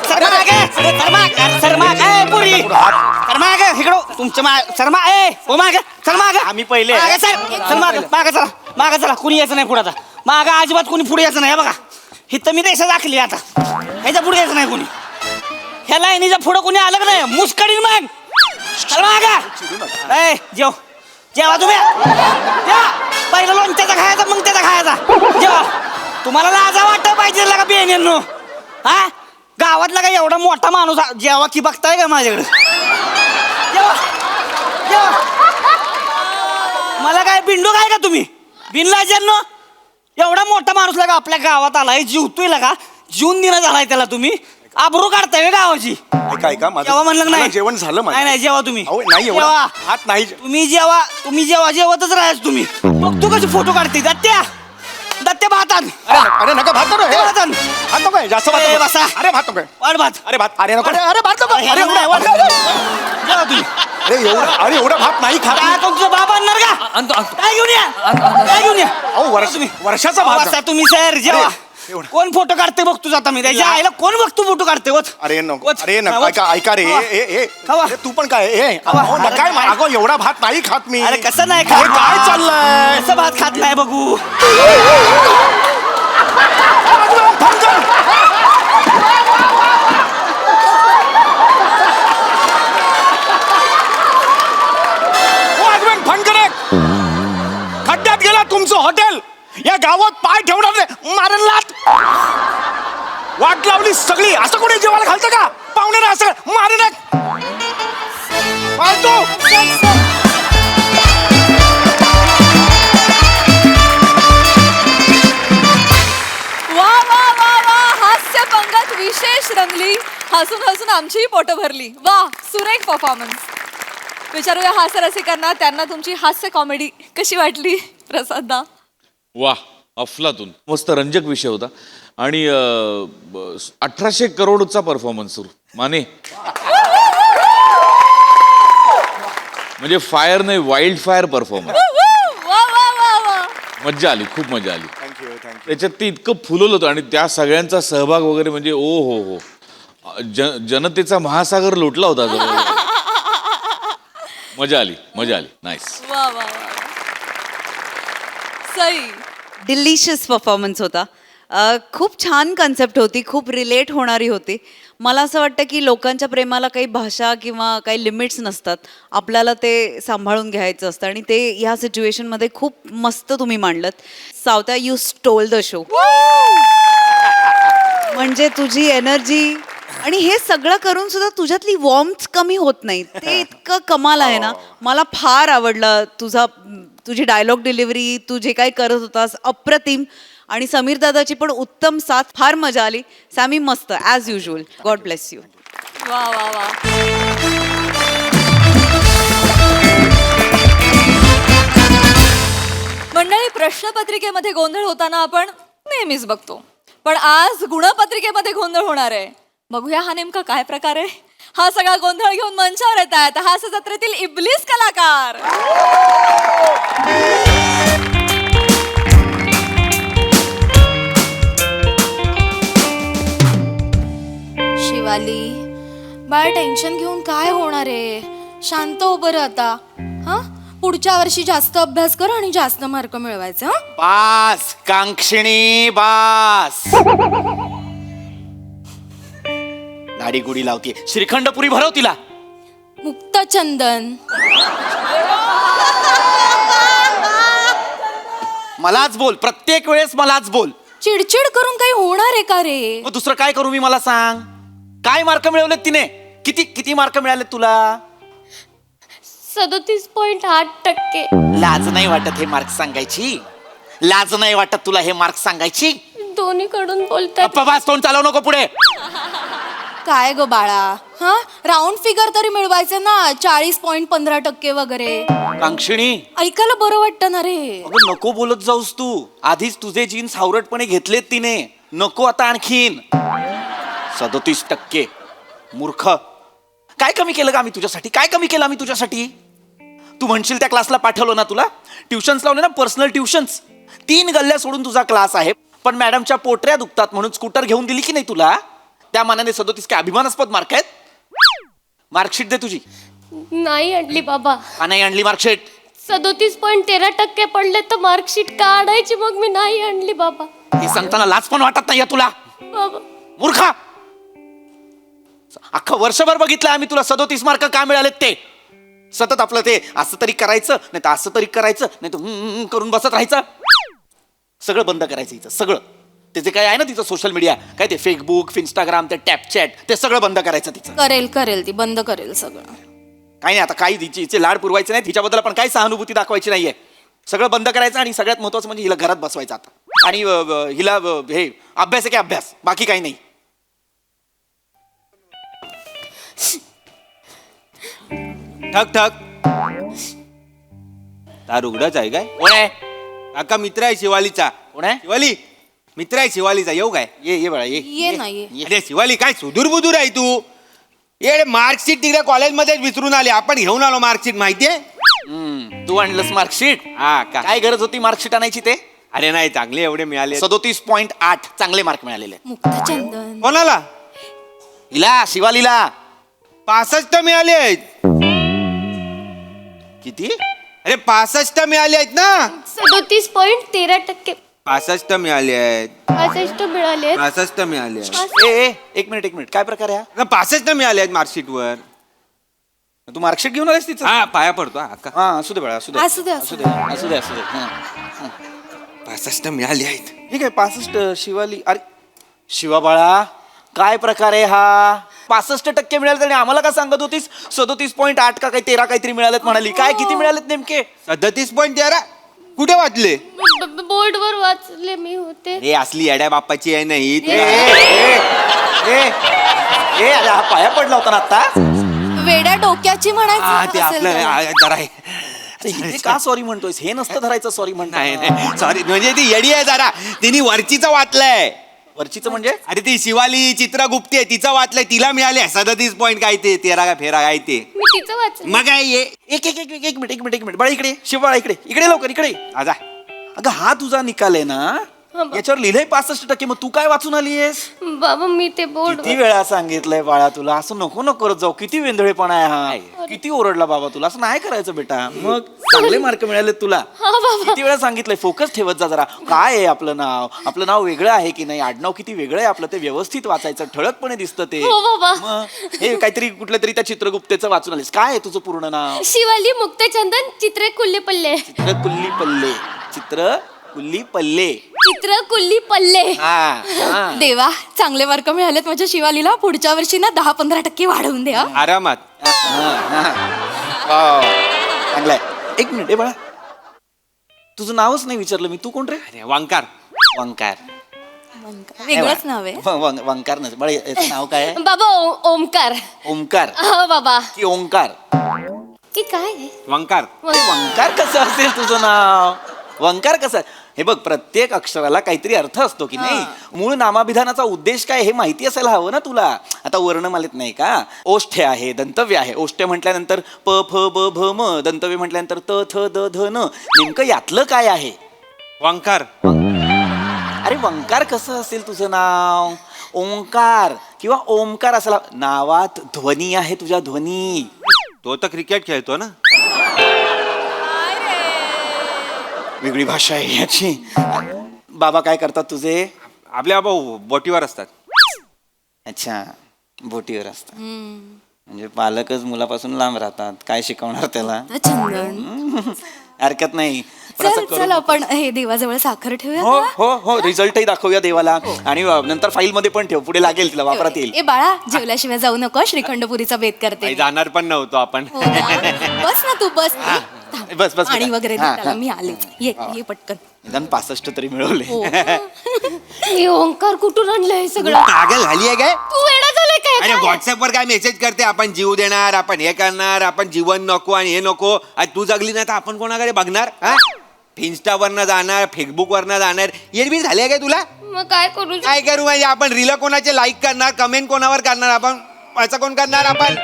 S5: सर माग सर माग सर माग पुरी सर माग इकडं तुमच्या माग सर माग ओ माग सर माग
S6: आम्ही पहिले.
S5: मागं सर सर माग माग चला माग चला कुणी यायचं नाही पुढे आता माग अजिबात कुणी पुढे यायचं नाही हे बघा हिथं मी देशात दाखली आता ह्याच्या पुढे यायचं नाही कुणी ह्या लाईनीच्या पुढं कुणी आलं का नाही मुस्कडीन मग चल माग ए जेव जेवा तुम्ही जेवा पहिलं लोणच्याचा खायचा मग त्याचा खायचा जेवा तुम्हाला लाजा वाटत पाहिजे का बेनेनो हा गावातला का एवढा मोठा माणूस जेवा की बघताय का माझ्याकडे जेवा जेवा मला काय बिंडू काय का तुम्ही बिनलाजांनो एवढा मोठा माणूस लगा आपल्या गावात आलाय जीवतोय लगा जीवन दिना झालाय त्याला तुम्ही आबरू काढताय गावाची
S2: ऐका ऐका माझं
S5: जेव्हा म्हणलं
S2: मला
S5: नाही
S2: जेवण झालं माझं.
S5: नाही नाही जेव्हा तुम्ही
S2: अहो नाही एवढा
S5: जेवा.
S2: हात नाही
S5: तुम्ही जेव्हा जेवतच राहायच तुम्ही मग तू कशी फोटो काढते दत्त्या दत्त्या भातात
S2: अरे नका भात नको हे.
S5: भातात
S2: भात नको हे, जास्त भात
S5: ए,
S2: नको.
S5: बसा.
S2: अरे भात नको हे.
S5: वाढ भात
S2: अरे भात अरे नको अरे भात नको अरे
S5: नाही, वाढ. जेवा तुम्ही
S2: अरे एवढा भात नाही खात
S5: काय तुमचं बाबा आणणार का
S4: आणतो आणतो
S5: काय घेऊन या काय घेऊन या
S2: अहो वर्षाचा भात
S5: बसा तुम्ही सर जेवा
S2: एवढं.
S5: कोण फोटो काढते बघतो जाता मी त्याच्या आईला कोण बघतो फोटो काढते वच
S2: अरे नको
S5: वच.
S2: अरे नको
S5: वच.
S2: ऐका ऐका रे
S5: खावा.
S2: ए
S5: खावा.
S2: तू पण काय ए
S5: खावा.
S2: अहो, नका
S5: अरे काय?
S2: अगो एवढा भात नाही खात मी
S5: अरे कसं नाही
S2: हे
S5: खात?
S2: काय चाललंय
S5: कसं भात खात नाही बघू
S2: वाजवेन फणकरे खड्ड्यात गेला तुमचं हॉटेल या गावात पाय ठेवणार नाही मारेल लाट वाट लावली सगळी असं कोणी जेवायला घालतं का पाहुणे असं मारेल पाहतो
S1: वा वा वा वा हास्य पंगत विशेष रंगली हसून हसून आमचीही पोटं भरली वा सुरेख परफॉर्मन्स विचारूया हास्य रसिकांना त्यांना तुमची हास्य कॉमेडी कशी वाटली प्रसाददा
S9: वा अफलातून मस्त रंजक विषय होता आणि 1800 करोडचा परफॉर्मन्स सुरू माने म्हणजे फायर नाही वाईल्ड फायर परफॉर्मन्स
S1: वा वा वा वा
S9: मज्जा आली खूप मजा आली
S2: थँक्यू थँक्यू
S9: त्याच्यात ते इतकं फुलवलं होतं आणि त्या सगळ्यांचा सहभाग वगैरे म्हणजे ओ हो हो जनतेचा महासागर लोटला होता जवळ. मजा आली नाईस.
S1: वा वा वा. सई.
S10: डिलिशियस परफॉर्मन्स होता. खूप छान कन्सेप्ट होती, खूप रिलेट होणारी होती. मला असं वाटतं की लोकांच्या प्रेमाला काही भाषा किंवा काही लिमिट्स नसतात. आपल्याला ते सांभाळून घ्यायचं असतं आणि ते ह्या सिच्युएशनमध्ये खूप मस्त तुम्ही मांडलत. सावत्या, यू स्टोल द शो. म्हणजे तुझी एनर्जी आणि हे सगळं करून सुद्धा तुझ्यातली वॉर्म्थ कमी होत नाही. ते इतकं कमाल आहे ना. मला फार आवडलं तुझी डायलॉग डिलिव्हरी, तू जे काही करत होतास अप्रतिम. आणि समीर दादाची पण उत्तम साथ. फार मजा आली. सॅमी मस्त as usual. God bless you.
S1: वा वा वा. मंडळी, प्रश्नपत्रिकेमध्ये गोंधळ होताना आपण नेहमीच बघतो, पण आज गुणपत्रिकेमध्ये गोंधळ होणार आहे. बघूया हा नेमका काय प्रकार आहे. हा सगळा गोंधळ घेऊन मंचावर येत आहेत हास्य जत्रेतील इब्लिस कलाकार.
S7: शिवाली, बाळ टेन्शन घेऊन काय होणार आहे? शांत हो बरं आता. हा, पुढच्या वर्षी जास्त अभ्यास कर आणि जास्त मार्क मिळवायचे. हा,
S6: बास कांक्षिणी बास. लाडी गुडी लावते. श्रीखंड पुरी भरव तिला.
S7: मुक्तचंदन.
S6: मलाच बोल, प्रत्येक वेळेस मलाच बोल.
S7: चिडचिड करून काही होणार आहे का रे?
S6: मग दुसरं काय करू मी, मला सांग. काय मार्क मिळवलेत तिने? किती मार्क मिळालेत तुला?
S11: 37.8%.
S6: लाज नाही वाटत हे मार्क सांगायची? लाज नाही वाटत तुला हे मार्क सांगायची?
S11: दोन्हीकडून बोलतात.
S6: गप्पा बास, तोंड चालवू नको पुढे.
S7: काय ग बाळा, हा राऊंड फिगर तरी मिळवायचे ना. 40.15% वगैरे.
S6: कांक्षिणी,
S7: ऐकायला बरं वाटतं ना रे.
S6: अगं नको बोलत जाऊस तू. आधीच तुझे जीन्स हावरटपणे घेतलेत तिने. नको आता आणखीन. 37%. मूर्ख. काय कमी केलं का आम्ही तुझ्यासाठी? काय कमी केलं आम्ही तुझ्यासाठी? तू म्हणशील त्या क्लासला पाठवलं ना तुला? ट्युशन्स लावले ना, पर्सनल ट्युशन्स. 3 गल्ल्या सोडून तुझा क्लास आहे. पण मॅडमच्या पोटऱ्या दुखतात म्हणून स्कूटर घेऊन दिली की नाही तुला? त्या मानाने 37 काय अभिमानास्पद मार्क आहेत? मार्कशीट दे तुझी.
S11: नाही आणली बाबा.
S6: का नाही आणली मार्कशीट?
S11: 37.13% पडले तर मार्कशीट का आणायची? मग मी नाही आणली बाबा.
S6: हे सांगताना लाज पण वाटत नाही तुला?
S11: बाबा,
S6: मूर्खा. अख्खं वर्षभर बघितलं आम्ही तुला 37 मार्क का मिळालेत ते. सतत आपलं ते असं तरी करायचं, नाही तर असं तरी करायचं, नाही तर करून बसत राहायचं. सगळं बंद करायचं हिचं, सगळं. ते जे काय आहे ना तिचं सोशल मीडिया, काय ते फेसबुक, इंस्टाग्राम, ते टॅपचॅट, ते सगळं बंद करायचं तिचं.
S7: करेल ती बंद करेल सगळं.
S6: काही नाही आता, काही हिचे लाड पुरवायचे नाही, तिच्याबद्दल आपण काही सहानुभूती दाखवायची नाहीये. सगळं बंद करायचं आणि सगळ्यात महत्वाचं म्हणजे हिला घरात बसवायचं आता. आणि हिला हे अभ्यास आहे की अभ्यास, बाकी काही नाही.
S12: ठक ठक. तार उघडाच आहे काय?
S6: कोण आहे?
S12: काका मित्र आहे शिवालीचा.
S6: कोण आहे?
S12: शिवाली मित्र आहे शिवालीचा. येऊ काय?
S6: ये बाळा ये.
S7: ये नाही.
S12: अरे शिवाली काय सुदूर बुदूर आहे तू. ये मार्कशीट तिकडे कॉलेजमध्येच विसरून आली. आपण घेऊन आलो मार्कशीट, माहितीये?
S6: तू आणलंस मार्कशीट?
S12: हा का?
S6: काय गरज होती मार्कशीट आणायची ते?
S12: अरे नाही, चांगले एवढे मिळाले.
S6: 37.8 चांगले मार्क मिळालेले आहेत.
S7: मुक्तचंदन.
S12: कोणाला?
S6: हिला, शिवालीला.
S12: 65 मिळाले आहेत.
S6: किती?
S12: अरे 65 मिळाले आहेत ना.
S11: 37.13%.
S12: 65 मिळाले आहेत.
S11: 65 मिळाले.
S12: 65 मिळाले आहेत.
S6: ए एक मिनिट, काय प्रकार आहे हा?
S12: 65 मिळाले आहेत मार्कशीट वर.
S6: तू मार्कशीट घेऊन आलीस तिचं?
S12: हा, पाया पडतो हा का.
S6: हा, असू दे बाळा, असू दे.
S7: असू दे.
S6: हा.
S12: 65 मिळाले आहेत.
S6: ठीक आहे, 65. शिवाली, अरे शिवा बाळा, काय प्रकार आहे हा? 65% मिळाले आणि आम्हाला का सांगत होतीस 37.8 का काही 13 काहीतरी मिळालेत म्हणाली. काय किती मिळालेत नेमके?
S12: 37.13. कुठे वाचले?
S11: बोर्डवर वाचले मी होते.
S12: हे असली येड्या बाप्पाची आहे नाही.
S6: अरे हा पाया पडला होता ना आता.
S7: वेड्या डोक्याची
S12: हा,
S7: म्हणायचं
S12: ते
S7: असेल
S12: आपलं
S7: त्याला.
S12: जरा आहे.
S6: अरे इथे का सॉरी म्हणतोयस? हे नसतं धरायचं सॉरी
S12: नाही
S6: म्हणताय.
S12: नाही सॉरी, म्हणजे ती येडी आहे जरा. तिने वरचीचं वाचलंय.
S6: वरचीचं म्हणजे?
S12: अरे ती शिवाली चित्रगुप्ती आहे, तिचं वाचलंय. तिला मिळाले 37 पॉईंट काय ते 13 का फेरा काय ते.
S11: मी तिचं वाचलं.
S12: मग काय ये
S6: एक मिनिट बाळा, इकडे लवकर, इकडे.
S12: आजा.
S6: अगं हा तुझा निकाल आहे ना?
S11: बाबा.
S6: याच्यावर लिहिलंय 65%. मग तू काय वाचून आलीयस?
S11: बाबा मी ते बोर्ड
S6: किती वेळा सांगितलंय बाळा तुला असं नको नको करत जाऊ. किती वेंधळेपणा आहे हा. किती ओरडला बाबा तुला. असं नाही करायचं बेटा. मग चांगले मार्क मिळाले तुला. किती वेळा सांगितलंय फोकस ठेवत जा जरा. काय आहे आपलं नाव वेगळं आहे की नाही, आडनाव किती वेगळं आहे आपलं, ते व्यवस्थित वाचायचं, ठळकपणे दिसतं ते.
S11: हो बाबा.
S6: मग हे काहीतरी कुठल्या तरी त्या चित्रगुप्तेचं वाचून आलीस. काय आहे तुझं पूर्ण नाव?
S11: शिवाली मुक्तचंदन चित्रे कुल्ले पल्ले.
S6: चित्रकुल्ली पल्ले. चित्रकुल्ली पल्ले.
S11: चित्र कुल्ली पल्ले.
S6: हा.
S7: देवा चांगले मार्क मिळालेत माझ्या शिवालीला. पुढच्या वर्षी ना 10-15% वाढवून द्या.
S12: आरामात.
S6: चांगलाय. एक मिनिट. ए बाळा, तुझं नावच नाही विचारलं मी. तू कोण रे?
S12: अरे वांकार.
S6: वंकार.
S7: वेगळंच नाव आहे.
S6: वंकार नस. बाळा याचं नाव काय आहे?
S11: बाबा ओमकार.
S6: ओमकार
S11: हा बाबा.
S6: की ओंकार?
S11: की काय आहे?
S12: वांकार.
S6: वंकार कसं असेल तुझं नाव? वंकार कसं? हे बघ, प्रत्येक अक्षराला काहीतरी अर्थ असतो की नाही. मूळ नामाभिधानाचा उद्देश काय हे माहिती असायला हवं ना तुला. आता वर्णमालेत नाही का, ओष्ठ्य आहे, दंतव्य आहे. ओष्ठ्य म्हटल्यानंतर प फ ब भ म, दंतव्य म्हटल्यानंतर त थ द ध न. नेमकं यातलं काय आहे?
S12: वांकार.
S6: अरे वंकार कसं असेल तुझं नाव? ओंकार किंवा ओमकार असायला. नावात ध्वनी आहे तुझ्या, ध्वनी.
S12: तो तर क्रिकेट खेळतो ना.
S6: वेगळी भाषा आहे याची. बाबा काय करतात तुझे?
S12: आपल्या बाबा बोटीवर असतात.
S6: अच्छा, बोटीवर असतात. म्हणजे पालकच मुलापासून लांब राहतात. काय शिकवणार त्याला?
S7: चंदन
S6: हरकत नाही. पण असं
S7: चल
S6: करू
S7: चल
S6: नको.
S7: आपण हे देवाजवळ साखर ठेवूया
S6: हो
S7: का?
S6: हो हो, रिझल्टही दाखवूया देवाला. आणि नंतर फाईल मध्ये पण ठेव. पुढे लागेल तिला, वापरात येईल.
S7: ए बाळा जेवल्याशिवाय जाऊ नको. श्रीखंडपुरीचा बेत करते.
S12: काही जाणार पण नव्हतो आपण.
S7: हो ना? बस ना तू बस.
S6: बस बस
S7: पाणी
S6: बेटा.
S7: वगैरे दे
S6: हा,
S7: त्याला.
S6: हा.
S7: मी आले. ये पटकन.
S6: निदान 65 तरी मिळवले.
S7: हो.
S11: हे ओंकार कुठून आणलंय सगळं?
S12: पागल झाली आहे काय?
S11: तू वेडा झालाय काय?
S12: अरे व्हॉट्सअपवर काय मेसेज करते, आपण जीव देणार, आपण हे करणार, आपण जीवन नको आणि हे नको. आज तू जगली नाही तर आपण कोणाकडे बघणार? हा, इन्स्टावरनं जाणार, फेसबुकवरनं जाणार. येडबीड झाली आहे काय तुला?
S11: मग काय करू?
S12: काय करू म्हणजे आपण रील कोणाचे लाईक करणार, कमेंट कोणावर करणार, आपण असं कोण करणार आपण?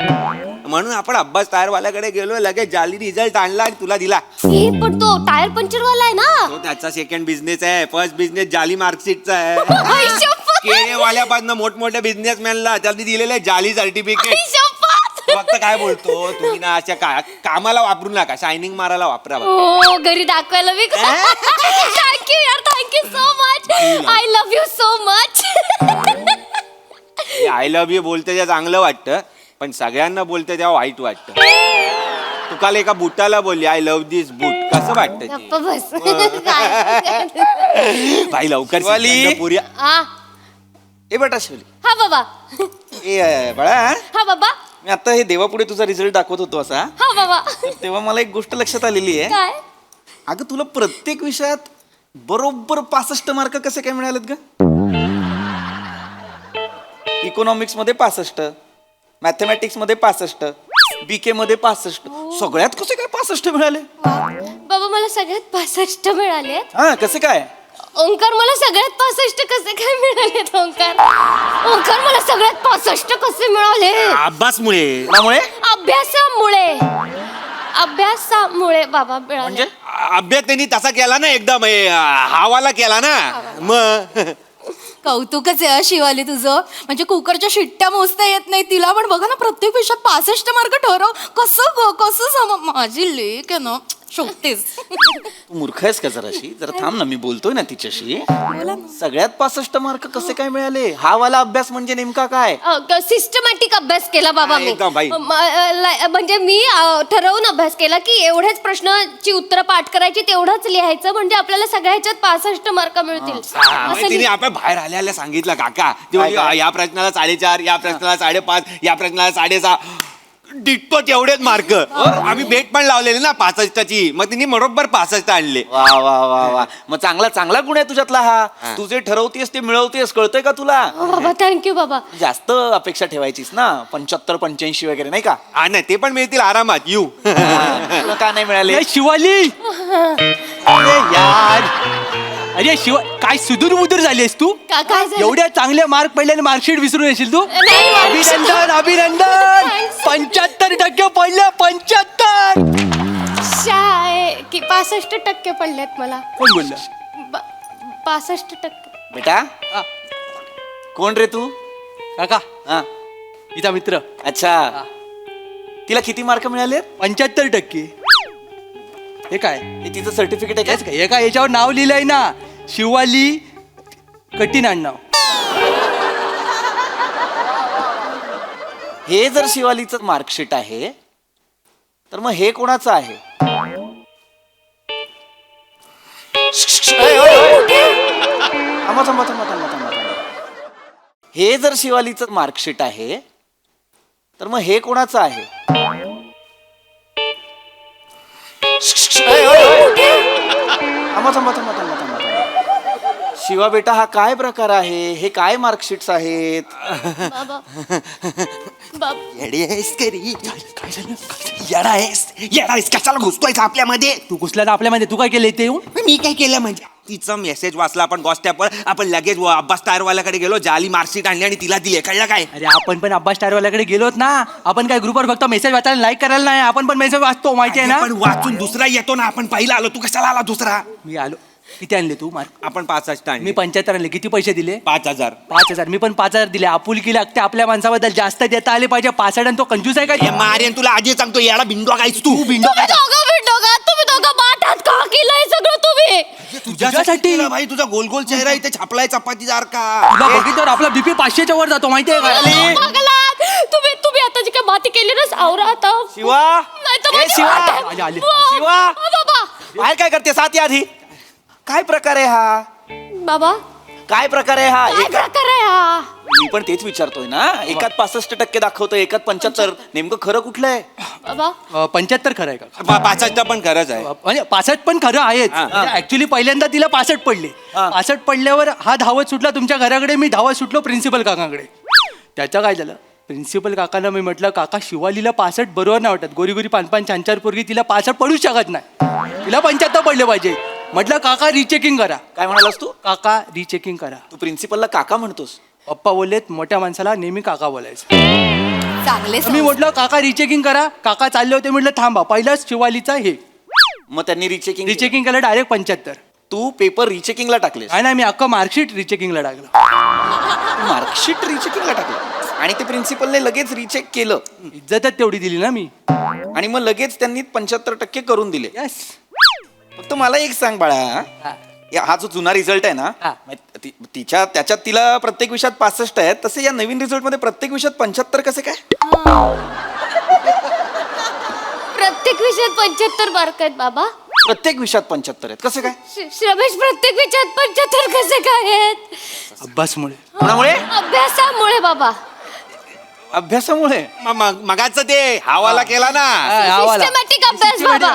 S12: म्हणून आपण अब्बास टायरवाल्याकडे गेलो, लगेच जाली रिझल्ट आणला आणि तुला दिला.
S11: हे पण तो टायर पंक्चर वाला आहे ना.
S12: तो त्याचा सेकंड बिझनेस आहे. फर्स्ट बिझनेस जाली मार्कशीटचा आहे.
S11: आई शपथ.
S12: केळेवाल्यापासून मोठमोठ्या बिझनेसमॅनला त्यांनी दिलेले जाली सर्टिफिकेट.
S11: आई शपथ.
S12: फक्त काय बोलतो तुम्ही ना, अशा कामाला वापरू नका, शायनिंग मारायला वापरा.
S11: हो घरी दाखवायला मी. थँक्यू यार, thank you so much. I love you so much.
S12: I love you बोलते तेव्हा चांगलं वाटतं, पण सगळ्यांना बोलते तेव्हा वाईट वाटतं. तू काल एका बुटाला बोलली आय लव्ह दिस बूट, कसं वाटतं ते?
S11: गप्प बस.
S12: भाई लवकर
S6: शिवाली.
S12: पुऱ्या.
S11: हा
S6: ए बेटा शिवली.
S11: हा बाबा.
S6: ए बाळा,
S11: हा बाबा.
S6: मी आता हे देवापुढे तुझा रिझल्ट दाखवत होतो असा,
S11: हा बाबा.
S6: तर तेव्हा मला एक गोष्ट लक्षात आलेली आहे.
S11: काय?
S6: अगं तुला प्रत्येक विषयात बरोबर 65 मार्क कसे काय मिळालेत ग? इकॉनॉमिक्स मध्ये 65, मॅथमॅटिक्स मध्ये 65, बीके मध्ये 65. सगळ्यात कसे काय 65 मिळाले?
S11: बाबा मला सगळ्यात 65 मिळाले.
S6: हा, कसे काय?
S11: ओंकार मला सगळ्यात 65 कसे काय मिळाले? ओंकार मला सगळ्यात 65 कसे मिळाले?
S12: अभ्यासमुळे.
S6: त्यामुळे
S11: अभ्यासामुळे बाबा मिळाले.
S6: म्हणजे
S12: अभ्यास त्यांनी तसा केला ना, एकदम हावाला केला ना. मग
S7: कौतुकच आहे शिवाली तुझं. म्हणजे कुकरच्या शिट्ट्या मोजता येत नाही तिला, पण बघा ना प्रत्येक विषयात 65 मार्क ठरव. कसं माझी लेक आहे ना, शोधतेस.
S6: तू मूर्ख आहेस का जराशी? जरा थांब ना, मी बोलतोय ना तिच्याशी. सगळ्यात 65 मार्क कसे काय मिळाले? हा वाला अभ्यास म्हणजे नेमका काय?
S11: सिस्टमॅटिक अभ्यास केला बाबा मी.
S12: एकदम बाई.
S11: म्हणजे मी ठरवून अभ्यास केला की एवढ्याच प्रश्नाची उत्तरं पाठ करायची, तेवढंच लिहायचं, म्हणजे आपल्याला सगळ्या ह्याच्यात 65 मार्क मिळतील. असं
S12: तिने आपण बाहेर आल्याला सांगितलं काका, ती बोलली, या प्रश्नाला 4.5, या प्रश्नाला 5.5, या प्रश्नाला 6.5. डिट्टो तेवढेच मार्क. आम्ही बेट पण लावलेले ना 65ची, मग तिने बरोबर 65 आणले.
S6: वा वा वा वा, मग चांगला गुण आहे तुझ्यातला हा. तू जे ठरवतेस ते मिळवतेस, कळतंय का तुला?
S11: बाबा थँक्यू बाबा.
S6: जास्त अपेक्षा ठेवायचीस ना, 75-85 वगैरे नाही का?
S12: हा नाही, ते पण मिळतील आरामात. येऊ.
S6: तुला का नाही मिळाले?
S8: शिवाली. अरे यार, अरे शिवा, काय सुदूर मुदूर झालीस तू?
S11: काय झालं?
S8: एवढ्या चांगले मार्क पडले, मार्कशीट विसरून येशील तू?
S11: नाही,
S8: अभिनंदन अभिनंदन. 75% पडले. 75.
S11: की 65% पडलेत मला.
S8: कोण बोललं?
S11: 65%.
S6: बेटा कोण रे तू?
S8: काका
S6: हा
S8: तिचा मित्र
S6: अच्छा. तिला किती मार्क मिळाले?
S8: 75%. हे काय
S6: हे तिचं सर्टिफिकेट आहे
S8: हेच
S6: का?
S8: काय हे काय याच्यावर नाव लिहिलंय ना, शिवाली कठीण आडनाव.
S6: हे जर शिवालीचं मार्कशीट आहे तर मग हे कोणाचं आहे? थांबा थांबा थांबा थांबा थांबा थांबा. हे जर शिवालीचं मार्कशीट आहे तर मग हे कोणाचं आहे? थांबा थांबा थांबा थांबा थांबा थांबा. शिवा बेटा हा काय प्रकार आहे? हे काय मार्कशीट्स आहेत?
S11: बाबा बाबा
S12: येडा आहेस कशाला घुसतोय आपल्यामध्ये?
S8: तू घुसला ना आपल्यामध्ये, तू काय केलं ते येऊन?
S12: मी काय केलं म्हणजे तिचा मेसेज वाचला आपण गॉस्टॅपवर, आपण लगेच अब्बास टायरवाल्याकडे गेलो, जाली मार्कशीट आणली आणि तिला दिली. कळलं काय?
S8: अरे आपण पण अब्बास स्टारवाल्याकडे गेलोत ना. आपण काय ग्रुपवर फक्त मेसेज वाचायला, लाईक करायला नाही, आपण पण मेसेज वाचतो, माहिती आहे ना.
S12: पण वाचून दुसरा येतो ना. आपण पहिला आलो, तू कशाला आला दुसरा?
S8: मी आलो. किती आणले तू मार्क?
S12: आपण 65 आणले.
S8: मी 75 आणले. किती पैसे दिले?
S12: 5000.
S8: 5000. मी पण 5000 दिले. आपुलकी लागते आपल्या माणसाबद्दल, जास्त देता आले पाहिजे. 65 आणि तो कंजूस आहे
S12: हे
S8: का?
S12: मारेन तुला आधी सांगतो. याला भिंडो गायच तू.
S11: तुम्ही दोघं माठात का केलंय सगळं तुम्ही?
S8: तुझ्यासाठी
S12: भाई तुझा गोल गोल चेहरा इथे छापलाय चपाती सारखा.
S8: तुला बघितल्यावर आपला बीपी 500च्या वर जातो, माहिती आहे का?
S11: तुम्ही आता जी काय माती केली ना, सावरा आता.
S6: शिवा
S11: नाहीतर
S6: ए,
S11: माझी
S6: शिवा!
S11: वाट आहे.
S8: आले, आले.
S6: शिवा!
S11: बाबा
S6: बाहेर काय करते? साथ या आधी. काय प्रकार आहे हा?
S11: बाबा
S6: काय प्रकार आहे हा?
S11: काय प्रकार आहे हा?
S6: मी पण तेच विचारतोय ना. एकात 65% दाखवतोय, एकात 75. नेमकं खरं कुठलं आहे?
S11: बाबा
S8: 75 खरं आहे का?
S12: 65 पण खरंच आहे.
S8: म्हणजे 65 पण खरं आहेच. ऍक्च्युली पहिल्यांदा तिला 65 पडले. 65 पडल्यावर हा धावत सुटला तुमच्या घराकडे, मी धावत सुटलो प्रिन्सिपल काकांकडे. त्याचं काय झालं? प्रिन्सिपल काकांना मी म्हटलं, काका शिवालीला 65 बरोबर नाही वाटत. गोरी गोरी पान पान 4 पोरगी, तिला 65 पडूच शकत नाही. तिला 75 पडले पाहिजे. म्हटलं काका रिचेकिंग करा.
S6: काय म्हणालास तू?
S8: काका रिचेकिंग करा.
S6: तू प्रिन्सिपलला काका म्हणतोस?
S8: पप्पा बोललेत मोठ्या माणसाला नेहमी काका बोलायचं.
S7: चांगले
S8: मी म्हटलं काका रिचेकिंग करा. काका चालले होते, म्हटलं थांबा पहिलाच शिवालीचा हे
S6: मग त्यांनी रिचेकिंग
S8: रिचेकिंग केलं, डायरेक्ट 75.
S6: तू पेपर रिचेकिंगला टाकलेस?
S8: नाही मी अख्खं मार्कशीट रिचेकिंगला टाकलं.
S6: मार्कशीट रिचेकिंगला टाकलं आणि ते प्रिन्सिपलने लगेच रिचेक केलं.
S8: इज्जतच तेवढी दिली ना मी.
S6: आणि मग लगेच त्यांनी 75% करून दिले.
S8: यस.
S6: फक्त मला एक सांग बाळा, हा जो जुना रिझल्ट आहे ना, त्याच्यात तिला प्रत्येक विषयात 65 आहेत, तसे या नवीन रिझल्ट मध्ये प्रत्येक विषयात 75 कसे काय?
S11: प्रत्येक विषयात 75 मार्क आहेत बाबा.
S6: प्रत्येक विषयात 75 आहेत कसे काय?
S11: रमेश प्रत्येक विषयात 75 कसे काय आहेत?
S8: अभ्यासमुळे.
S6: कोणामुळे?
S11: अभ्यासामुळे बाबा.
S6: अभ्यासामुळे.
S12: मगाच ते हावाला केला ना.
S11: सिस्टमॅटिक अभ्यास बाबा.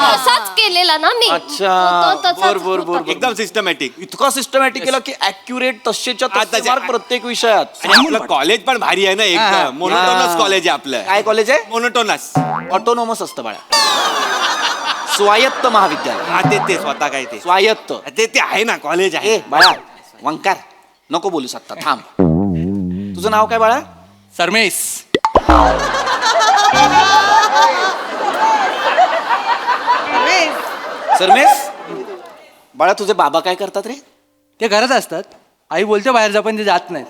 S11: असाच केलेला ना मी.
S6: अच्छा.
S11: तो तसाच
S6: बर
S11: होता.
S12: एकदम सिस्टमॅटिक.
S6: इतका सिस्टमॅटिक केला की ऍक्युरेट तसेच्या तसे मार्क प्रत्येक विषयात.
S12: आणि आपलं कॉलेज पण भारी आहे ना. एकदम मोनोटोनस कॉलेज आहे आपलं.
S6: काय कॉलेज आहे?
S12: मोनोटोनस.
S6: ऑटोनॉमस असतं बाळा. स्वायत्त महाविद्यालय.
S12: हा ते स्वतः काय ते
S6: स्वायत्त.
S12: ते आहे ना कॉलेज आहे.
S6: ए बाळा वंकार नको बोलूस आता, थांब. तुझं नाव काय बाळा?
S8: सरमेश.
S6: सरमेश. बाळा तुझे बाबा काय करतात रे?
S8: ते घरात असतात. आई बोलते बाहेर जा, पण ते जात नाहीत.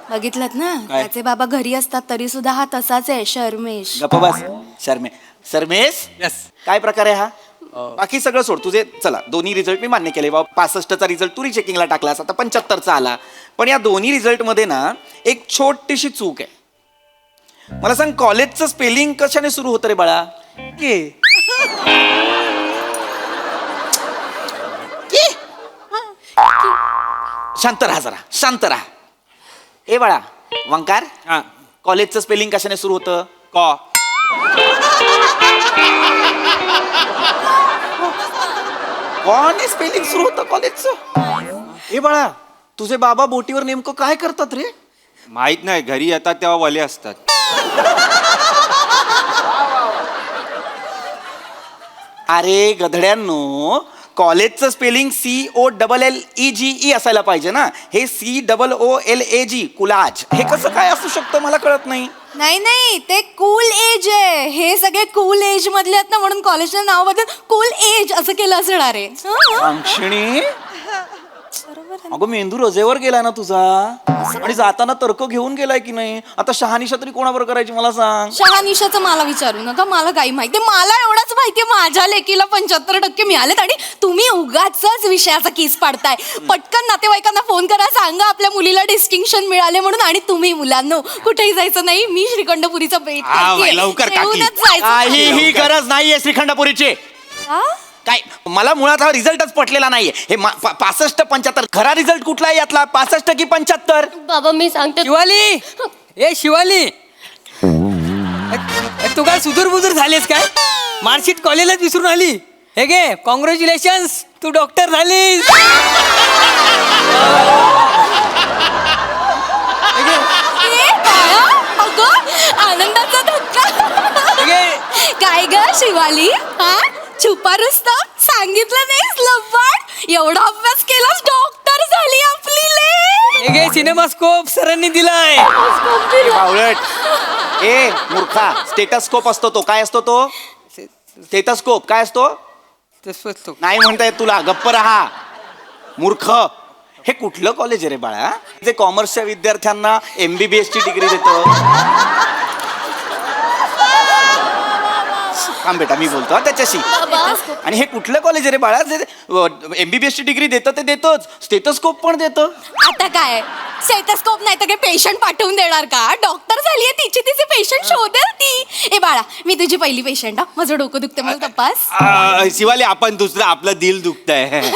S7: बघितलात ना त्याचे बाबा घरी असतात तरी सुद्धा हा तसाच आहे, शर्मेश.
S6: गप्पा बस. सरमेश.
S8: यस.
S6: काय प्रकार आहे हा? बाकी सगळं सोड. तुझे चला दोन्ही रिझल्ट मी मान्य केले बाबा. 65चा रिझल्ट तू रिचेकिंगला टाकलास, आता 75चा आला. पण या दोन्ही रिझल्ट मध्ये ना एक छोटीशी चूक आहे. मला सांग, कॉलेजचं स्पेलिंग कशाने सुरू होतं रे बाळा? शांत राहा जरा, शांत राहा. ए बाळा वंकार, कॉलेजचं स्पेलिंग कशाने सुरू होतं? कॉने स्पेलिंग सुरू होतं कॉलेजचं? ए बाळा तुझे बाबा बोटीवर नेमकं काय करतात रे?
S12: माहित नाही. घरी येतात तेव्हा वले असतात.
S6: अरे गधड्यांनो, कॉलेजचं स्पेलिंग COLLEGE असायला पाहिजे ना. हे COOLAG कुलाज. हे कसं काय असू शकतं मला कळत नाही.
S7: नाही नाही ते कूल एज आहे. हे सगळे कूल एज मधले आहेत ना, म्हणून कॉलेजचं नाव बदल कूल एज असं केलं असणार आहे.
S6: अंक्षणी अगं मेंदू रजेवर गेलाय ना तुझा, आणि जाताना तर्क घेऊन गेलाय की नाही. आता शहानिशा तरी कोणाबरोबर करायची मला सांग.
S7: शहानिशाचं मला विचारू नका, मला काही माहिती. मला एवढंच माहितीये माझ्या लेकीला 75% मिळालेत आणि तुम्ही उगाच विषयाचा केस पाडताय. पटकन नातेवाईकांना फोन करा, सांगा आपल्या मुलीला डिस्टिंक्शन मिळाले म्हणून. आणि तुम्ही मुलांनो कुठेही जायचं नाही, मी श्रीखंडपुरीचा बेत करतेय.
S12: लवकर काकी.
S7: जेवूनच जायचं.
S6: काहीही गरज नाहीये श्रीखंडपुरीची.
S7: हा?
S6: काय मला मुळात हा रिझल्टच पटलेला नाहीये. हे 65-75 खरा रिझल्ट कुठला आहे यातला, 65 की 75?
S11: बाबा मी सांगते
S4: शिवाली ए शिवाली, तू काय सुदूर बुजूर झालीस काय? मार्कशीट कॉलेजलाच विसरून आली. हे गे कॉंग्रॅच्युलेशन्स, तू डॉक्टर झालीस.
S7: ए, बाळा, अगं, आनंदाचा धक्का. काय ग शिवाली, हा छुपा रुस्तम सांगितलं नाहीस लबाड. एवढा अभ्यास केलास, डॉक्टर झाली आपली ले.
S4: हे गे सिनेमास्कोप सरांनी दिलाय.
S6: बावळट. ए मूर्खा, स्टेटस्कोप असतो तो. काय असतो तो? स्टेटस्कोप काय असतो? नाही म्हणता येत तुला, गप्प राहा मूर्ख. हे कुठलं कॉलेज आहे रे बाळा, जे कॉमर्सच्या विद्यार्थ्यांना MBBS ची डिग्री देतं? थांब बेटा, मी बोलतो त्याच्याशी. आणि हे कुठलं कॉलेज आहे रे बाळा, जे MBBS ची डिग्री देतं ते देतच, स्टेटस्कोप पण देतं.
S7: आता काय स्टेथोस्कोप नाही तर काय पेशंट पाठवून देणार का? डॉक्टर झालीये, तिचे पेशंट शोधेल ती. ए बाळा, मी तुझी पहिली पेशंट. माझं डोकं दुखते, मला तपास.
S12: शिवाली, आपण दुसरं आपलं दिल दुखतंय.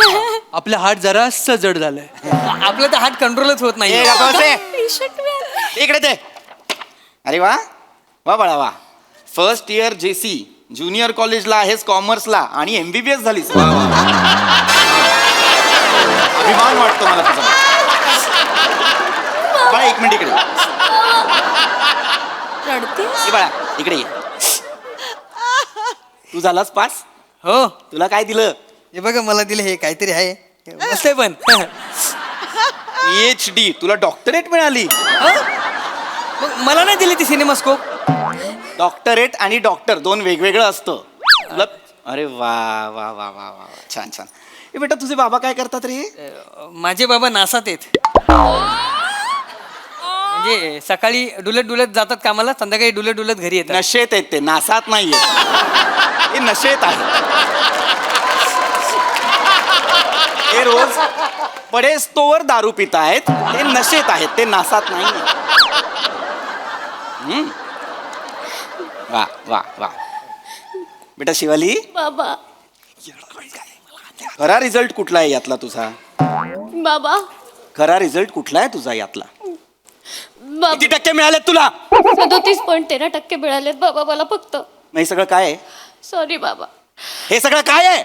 S8: आपलं हार्ट जरास जड झालंय.
S4: आपलं तर हार्ट कंट्रोलच होत नाही.
S7: पेशंट
S6: इकडे ते. अरे वा वा बाळा वा. फर्स्ट इयर JC, ज्युनियर कॉलेजला आहेस कॉमर्सला, आणि MBBS झालीस. वा वा. अभिमान वाटतो मला तुझा. बाळा एक मिनिट इकडे. ए बाळा इकडे ये. तू झालास पास?
S4: हो.
S6: तुला काय दिलं?
S4: हे बघा मला दिलं, हे काहीतरी आहे मस्त आहे पण.
S6: PhD. तुला डॉक्टरेट मिळाली.
S4: मग मला नाही दिली ती सिनेमास्कोप.
S6: डॉक्टरेट आणि डॉक्टर दोन वेगवेगळं असतं. तुला अरे वा वा वा वा वा, छान छान. ए बेटा, तुझे बाबा काय करतात रे?
S4: माझे बाबा नासात आहेत. म्हणजे सकाळी डुलत डुलत जातात कामाला, संध्याकाळी डुलत डुलत घरी येतात.
S6: नशेत आहेत ते, नासात नाहीये. हे नशेत आहे. हे रोज पडेस्तोवर दारू पित आहेत, ते नशेत आहेत, ते नासात नाही. वा वा वा. बेटा शिवाली,
S11: बाबा.
S6: खरा रिझल्ट कुठला आहे यातला तुझा?
S11: बाबा.
S6: खरा रिझल्ट कुठला आहे तुझा यातला?
S11: बाबा
S6: किती टक्के मिळाले तुला?
S11: 37.13% मिळालेत बाबा मला फक्त.
S6: मग हे सगळं काय आहे?
S11: सॉरी बाबा.
S6: हे सगळं काय आहे?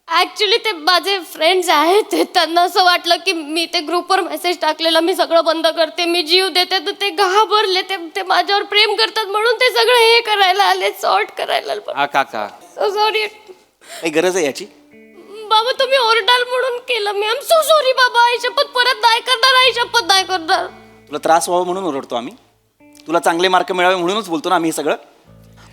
S11: ऍक्च्युली ते माझे फ्रेंड्स आहेत, ते त्यांना असं वाटलं की मी ते ग्रुपवर मेसेज टाकलेला मी सगळं बंद करते, मी जीव देते, तर ते घाबरले. ते माझ्यावर प्रेम करतात म्हणून ते सगळं हे करायला आले, सॉर्ट करायला.
S6: काका
S11: सॉरी.
S6: काही गरज आहे याची?
S11: बाबा तुम्ही ओरडाल म्हणून केलं मी. आय एम सो सॉरी बाबा. आई शपथ परत नाही करणार, आई शपथ नाही करणार.
S6: तुला त्रास व्हावा म्हणून ओरडतो आम्ही? तुला चांगले मार्क मिळावे म्हणूनच बोलतो ना आम्ही हे सगळं?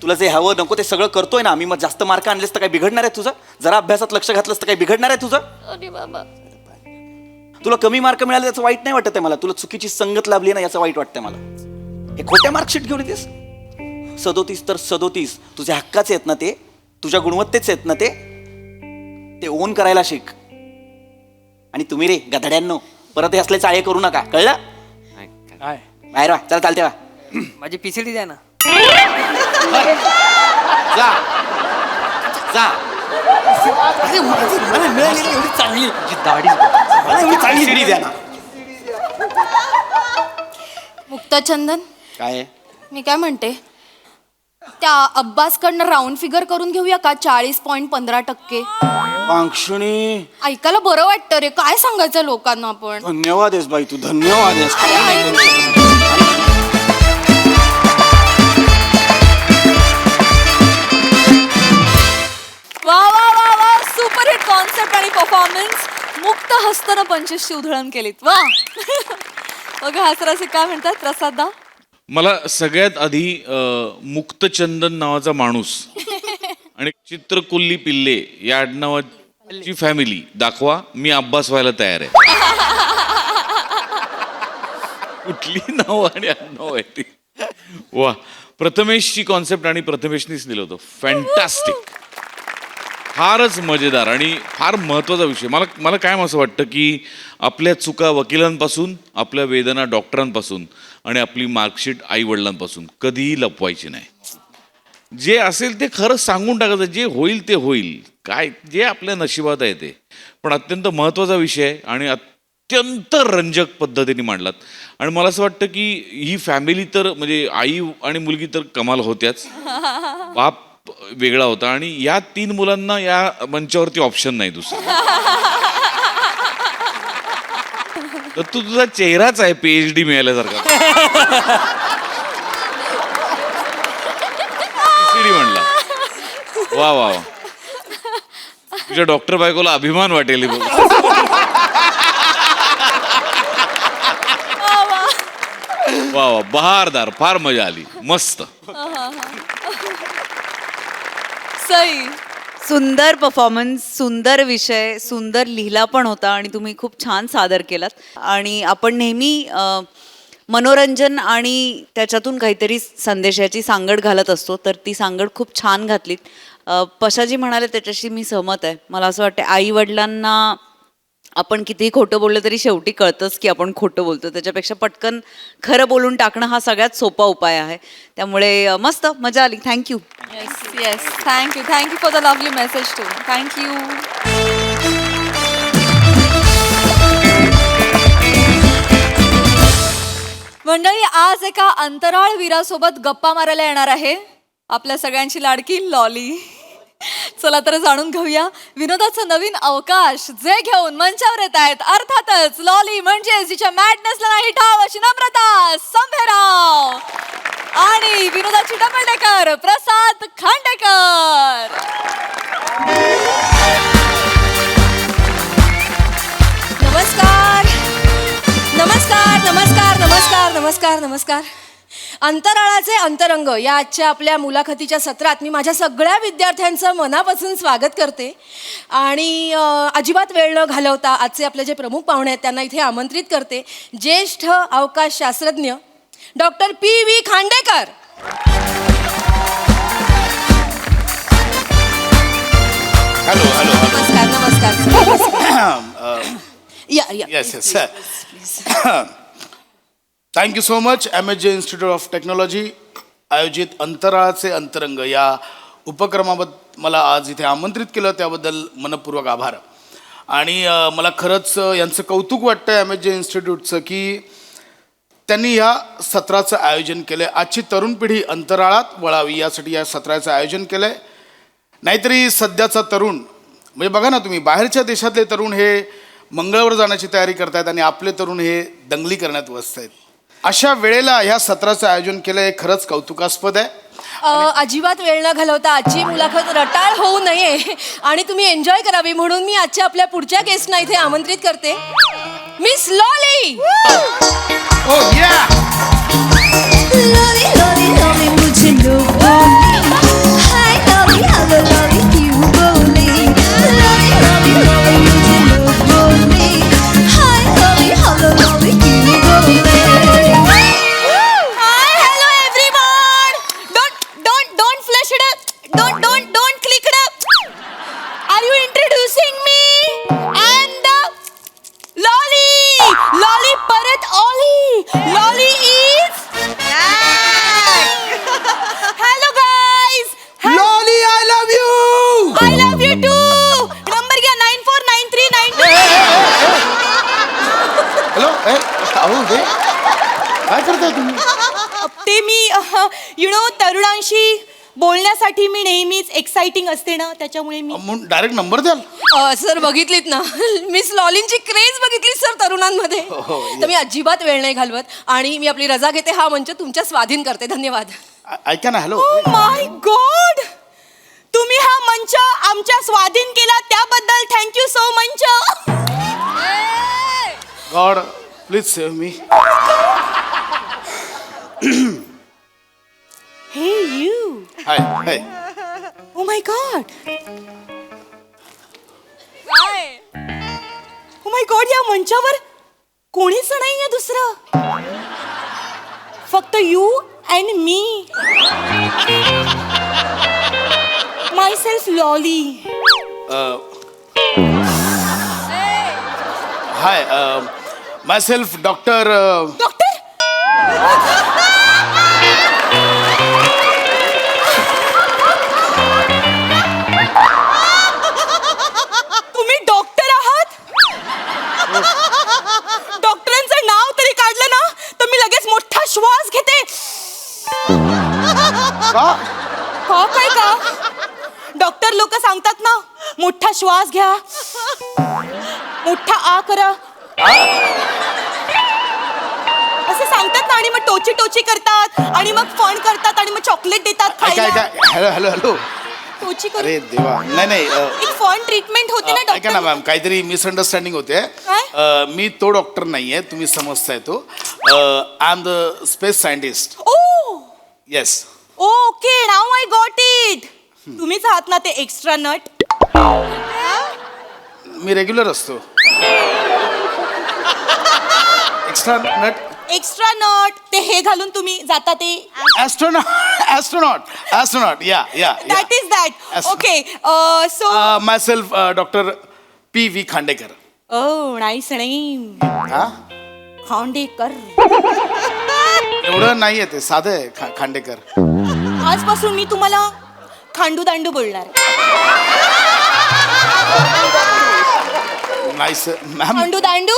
S6: तुला जे हवं नको ते सगळं करतोय ना आम्ही. मग जास्त मार्क आणलेस तर काही बिघडणार आहे तुझं? जरा अभ्यासात लक्ष घातलंस तर काही बिघडणार आहे तुझं?
S11: सॉरी बाबा.
S6: तुला कमी मार्क मिळाले याचं वाईट नाही वाटत आहे मला. तुला चुकीची संगत लाभली ना याचं वाईट वाटतंय मला. हे खोट्या मार्कशीट घेऊन येतेस. 37 तर 37 तुझ्या हक्काचे आहेत ना ते, तुझ्या गुणवत्तेचे आहेत ना ते ओन करायला शिक. आणि तुम्ही रे गधड्यांनो परत हे असले चाळे करू नका, कळलं? बाहेर वा, चला चालते वा.
S4: माझी PCD द्या ना.
S6: जा जा.
S4: अरे मला मिळालेली एवढी चांगली
S8: दाढी
S6: मला एवढी चांगली शिडी द्या ना.
S7: मुक्ताचंदन,
S6: काय
S7: मी काय म्हणते, त्या अब्बासकडनं राऊंड फिगर करून घेऊया का? 40.15%.
S6: अंक्षणी,
S7: ऐकायला बरं वाटतं रे. काय सांगायचं लोकांना आपण?
S6: धन्यवाद आहेस बाई तू, धन्यवाद आहेस.
S1: वा वा वा वा, सुपर हिट कॉन्सेप्ट कॉन्सेप्ट आणि परफॉर्मन्स मुक्त हस्तानं 25ची उधळण केलीत. वा बघा हासरासे काय म्हणतात प्रसादा.
S9: मला सगळ्यात आधी मुक्तचंदन नावाचा माणूस आणि चित्रकुल्ली पिल्ले या आडनावाची फॅमिली दाखवा, मी अब्बास व्हायला तयार आहे. कुठली नाव आणि आडनाव आहे ती. वा, प्रथमेशची कॉन्सेप्ट आणि प्रथमेशनीच दिलं होतं. फॅन्टॅस्टिक, फारच मजेदार आणि फार महत्त्वाचा विषय. मला काय असं वाटतं की आपल्या चुका वकिलांपासून, आपल्या वेदना डॉक्टरांपासून आणि आपली मार्कशीट आई वडिलांपासून कधीही लपवायची नाही. जे असेल ते खरं सांगून टाकायचं. जे होईल ते होईल, काय जे आपल्या नशिबात आहे ते. पण अत्यंत महत्त्वाचा विषय आहे आणि अत्यंत रंजक पद्धतीने मांडलात. आणि मला असं वाटतं की ही फॅमिली तर म्हणजे आई आणि मुलगी तर कमाल होत्याच, बाप वेगळा होता आणि या 3 मुलांना या मंचावरती ऑप्शन नाही दुसरा. तर तुझा चेहराच आहे PhD मिळाल्यासारखा. PhD म्हणला. वा वा वा, तुझ्या डॉक्टर बायकोला अभिमान वाटेल. वा वा, बहारदार, फार मजा आली, मस्त.
S1: सई.
S10: सुंदर परफॉर्मन्स, सुंदर विषय, सुंदर लिहिला पण होता आणि तुम्ही खूप छान सादर केलात. आणि आपण नेहमी मनोरंजन आणि त्याच्यातून काहीतरी संदेशाची सांगड घालत असतो, तर ती सांगड खूप छान घातलीत. पशाजी म्हणाले त्याच्याशी मी सहमत आहे. मला असं वाटतं आई वडिलांना आपण कितीही खोटं बोललं तरी शेवटी कळतंच की आपण खोटं बोलतो. त्याच्यापेक्षा पटकन खरं बोलून टाकणं हा सगळ्यात सोपा उपाय आहे. त्यामुळे मस्त मजा आली. Thank you.
S1: Yes yes, thank you for the lovely message too. Thank you. मंडळी, आज एका अंतराळ वीरासोबत गप्पा मारायला येणार आहे आपल्या सगळ्यांची लाडकी लॉली. चला तर जाणून घेऊया विनोदाचा नवीन अवकाश जे घेऊन मंचावर येत आहेत. अर्थातच लॉली म्हणजे जिच्या मॅडनेसला नाही ठाव अशी नम्रता संभेराव आणि विनोदाची डबल डेकर प्रसाद खांडेकर.
S7: नमस्कार नमस्कार नमस्कार नमस्कार नमस्कार नमस्कार. अंतराळाचे अंतरंग या आजच्या आपल्या मुलाखतीच्या सत्रात मी माझ्या सगळ्या विद्यार्थ्यांचं मनापासून स्वागत करते. आणि अजिबात वेळ न घालवता आजचे आपले जे प्रमुख पाहुणे आहेत त्यांना इथे आमंत्रित करते. ज्येष्ठ अवकाश शास्त्रज्ञ doctor PV Khandekar.
S2: Hello hello.
S7: नमस्कार नमस्कार. या या.
S2: Yes yes sir. Thank you so much. MSJ institute of technology आयोजित अंतराळाचे अंतरंग या उपक्रमाबद्दल मला आज इथे आमंत्रित केलं त्याबद्दल मनपूर्वक आभार. आणि मला खरंच यांचं कौतुक वाटतं MSJ इन्स्टिट्यूटचं की त्यांनी या सत्राचं आयोजन केलं आहे. आजची तरुण पिढी अंतराळात वळावी यासाठी या सत्राचं आयोजन केलं आहे. नाहीतरी सध्याचा तरुण म्हणजे बघा ना तुम्ही, बाहेरच्या देशातले तरुण हे मंगळावर जाण्याची तयारी करतायत आणि आपले तरुण हे दंगली करण्यात व्यस्त आहेत. अशा वेळेला ह्या सत्राचं आयोजन केलं हे खरंच कौतुकास्पद आहे.
S7: अजिबात वेळ न घालवता आजची मुलाखत रटाळ होऊ नये आणि तुम्ही एन्जॉय करावी म्हणून मी आजच्या आपल्या पुढच्या गेस्टना इथे आमंत्रित करते. Miss lolly. Don't click it up. Are you introducing me? And Lolly. Lolly परत Ollie. Lolly is Hello guys.
S2: Lolly, I love you.
S7: I love you too. Number घ्या 949392.
S2: हॅलो. अहो हे काय करताय तुम्ही?
S7: ते मी तरुणांशी बोलण्यासाठी मी नेहमीच एक्साइटिंग असते ना, त्याच्यामुळे मी
S2: डायरेक्ट नंबर द्याल?
S7: सर बघितलीत ना मिस लॉलिनची क्रेज बघितली सर तरुणांमध्ये. तर मी अजिबात वेळ नाही घालवत आणि मी आपली रजा घेते. हा मंच तुमच्या स्वाधीन करते. धन्यवाद.
S2: ऐका ना. हॅलो.
S7: माय गॉड, तुम्ही हा मंच आमच्या स्वाधीन केला त्याबद्दल thank you so much.
S2: God please save me.
S7: Hey you.
S2: Hi hi.
S7: Oh my God. Oh my God, या मंचावर कोणीच नाहीये दुसरं, फक्त you and me. Myself Lolly.
S2: Hi myself doctor.
S7: Doctor. तुम्ही डॉक्टर आहात? डॉक्टरांचं नाव तरी काढलं ना तर मी लगेच मोठा श्वास घेते. का काय का? डॉक्टर लोक सांगतात ना, मोठा श्वास घ्या, मोठा आ करा, असं सांगतात ना, आणि मग टोची टोची करतात आणि मग फन करतात आणि मग चॉकलेट देतात
S2: ऐका
S7: खायला.
S2: ऐका. Hello hello hello.
S7: टोची करून
S2: अरे देवा. नाही नाही
S7: एक फन ट्रीटमेंट होते ना
S2: ऐका ना
S7: डॉक्टर.
S2: मॅम, काहीतरी मिसअंडरस्टँडिंग होते.
S7: काय?
S2: मी तो डॉक्टर नाहीये, तुम्ही समजताय तो. I am the space scientist.
S7: O
S2: yes.
S7: Okay, now I got it. तुम्हीच आहात ना ते एक्स्ट्रा नट?
S2: मी रेग्युलर असतो. Extra nut.
S7: एक्स्ट्रा नट ते हे घालून तुम्ही जाता ते.
S2: ॲस्ट्रोनॉट या या.
S7: That is that. Okay, so
S2: my self doctor P.V. Khandekar.
S7: O nice name.
S2: हा
S7: खांडेकर.
S2: एवढं नाहीये ते, साधं आहे खांडेकर.
S7: आजपासून मी तुम्हाला खांडू दांडू बोलणार.
S2: Nice ma'am.
S7: खांडू दांडू.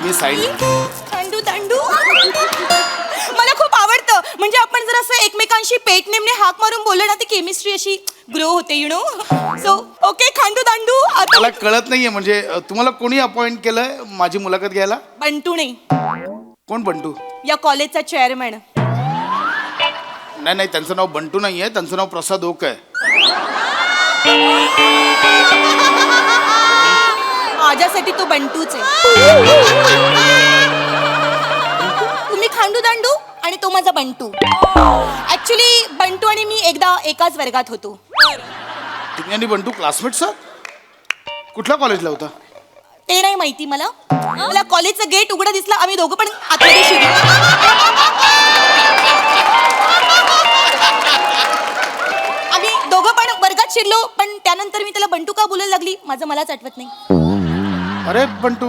S2: मी सायंटिस्ट.
S7: खांडू दांडू मला खूप आवडतं. म्हणजे आपण जर असं एकमेकांशी पेट नेमने हाक मारून बोललो ना, ती केमिस्ट्री अशी ग्रो होते, you know. So okay, Khandu दांडू. आता
S2: मला कळत नाहीये, म्हणजे तुम्हाला कोणी अपॉइंट केलंय माझी मुलाखत घ्यायला?
S7: बंटू नाही,
S2: कोण बंटू?
S7: या कॉलेजचा चेअरमॅन.
S2: नाही नाही, त्यांचं नाव बंटू नाहीये, त्यांचं नाव प्रसाद ओक आहे.
S7: माझ्यासाठी तो बंटूच आहे. तुम्ही खांडू दांडू आणि तो माझा बंटू. ऍक्च्युली बंटू आणि मी एकदा एकाच वर्गात होतो.
S2: तुम्ही आणि बंटू क्लासमेट्स आहात? कुठल्या कॉलेजला होता?
S7: ते नाही माहिती मला. मला कॉलेजचं गेट उघडं दिसलं, आम्ही दोघं पण आतमध्ये शिरलो. आम्ही दोघं पण वर्गात शिरलो, पण त्यानंतर मी त्याला बंटू का बोलायला लागली माझं मलाच आठवत नाही.
S2: अरे बंटू.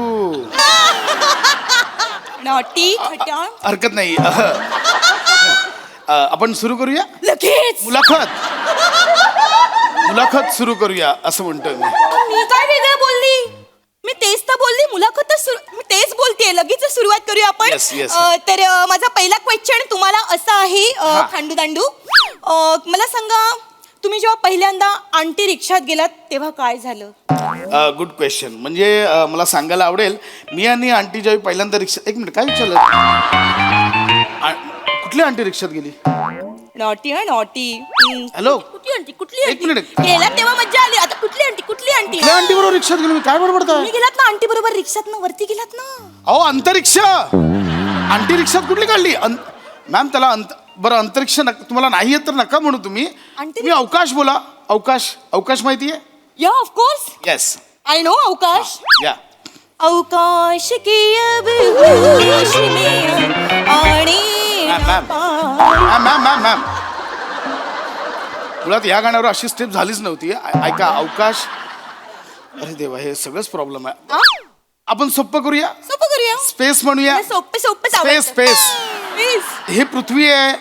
S7: नॉटी खट्याळ.
S2: हरकत नाही. आपण सुरू करूया
S7: लगेच.
S2: मुलाखत सुरू करूया असं म्हणतोय मी.
S7: मी काय वेगळं बोलली? मी तेच तर बोलली, मुलाखतच मी तेच बोलतेय. लगेच सुरुवात करूया आपण.
S2: Yes, yes.
S7: तर माझा पहिला क्वेश्चन तुम्हाला असा आहे, खांडू दांडू, मला सांगा, तुम्ही जेव्हा पहिल्यांदा आंटी रिक्षात गेलात तेव्हा काय झालं?
S2: Good question. म्हणजे मला सांगायला आवडेल, मी आणि आंटी जेव्हा पहिल्यांदा रिक्षा. एक मिनिट, काय विचारलं? कुठली आंटी रिक्षात गेली?
S7: नॉटी हा नॉटी.
S2: हॅलो.
S7: कुठली आंटी? कुठली
S2: एक
S7: आंटी?
S2: मिनिट.
S7: गेलात तेव्हा मज्जा आली. आता कुठली आंटी? कुठली आंटी?
S2: कुठल्या आंटी बरोबर रिक्षात गेलो मी? काय बडबडताय?
S7: तुम्ही गेलात ना आंटी बरोबर रिक्षात ना, वरती गेलात ना.
S2: अहो अंतरिक्ष. आंटी रिक्षात कुठली काढली? मॅम त्याला बरं अंतरिक्ष तुम्हाला नाही येत तर नका म्हणू तुम्ही. तुम्ही अवकाश बोला. अवकाश. अवकाश माहितीये?
S7: या of course.
S2: Yes
S7: I know अवकाश.
S2: या.
S7: अवकाश की अब होश में आने
S2: मॅम मुळात या गाण्यावर अशी स्टेप झालीच नव्हती. ऐका, अवकाश. अरे देवा, हे सगळंच प्रॉब्लेम आहे. आपण सोपं करूया.
S7: सोपं करूया.
S2: स्पेस म्हणूया.
S7: सोपे सोपे
S2: स्पेस स्पेस. हे पृथ्वी आहे,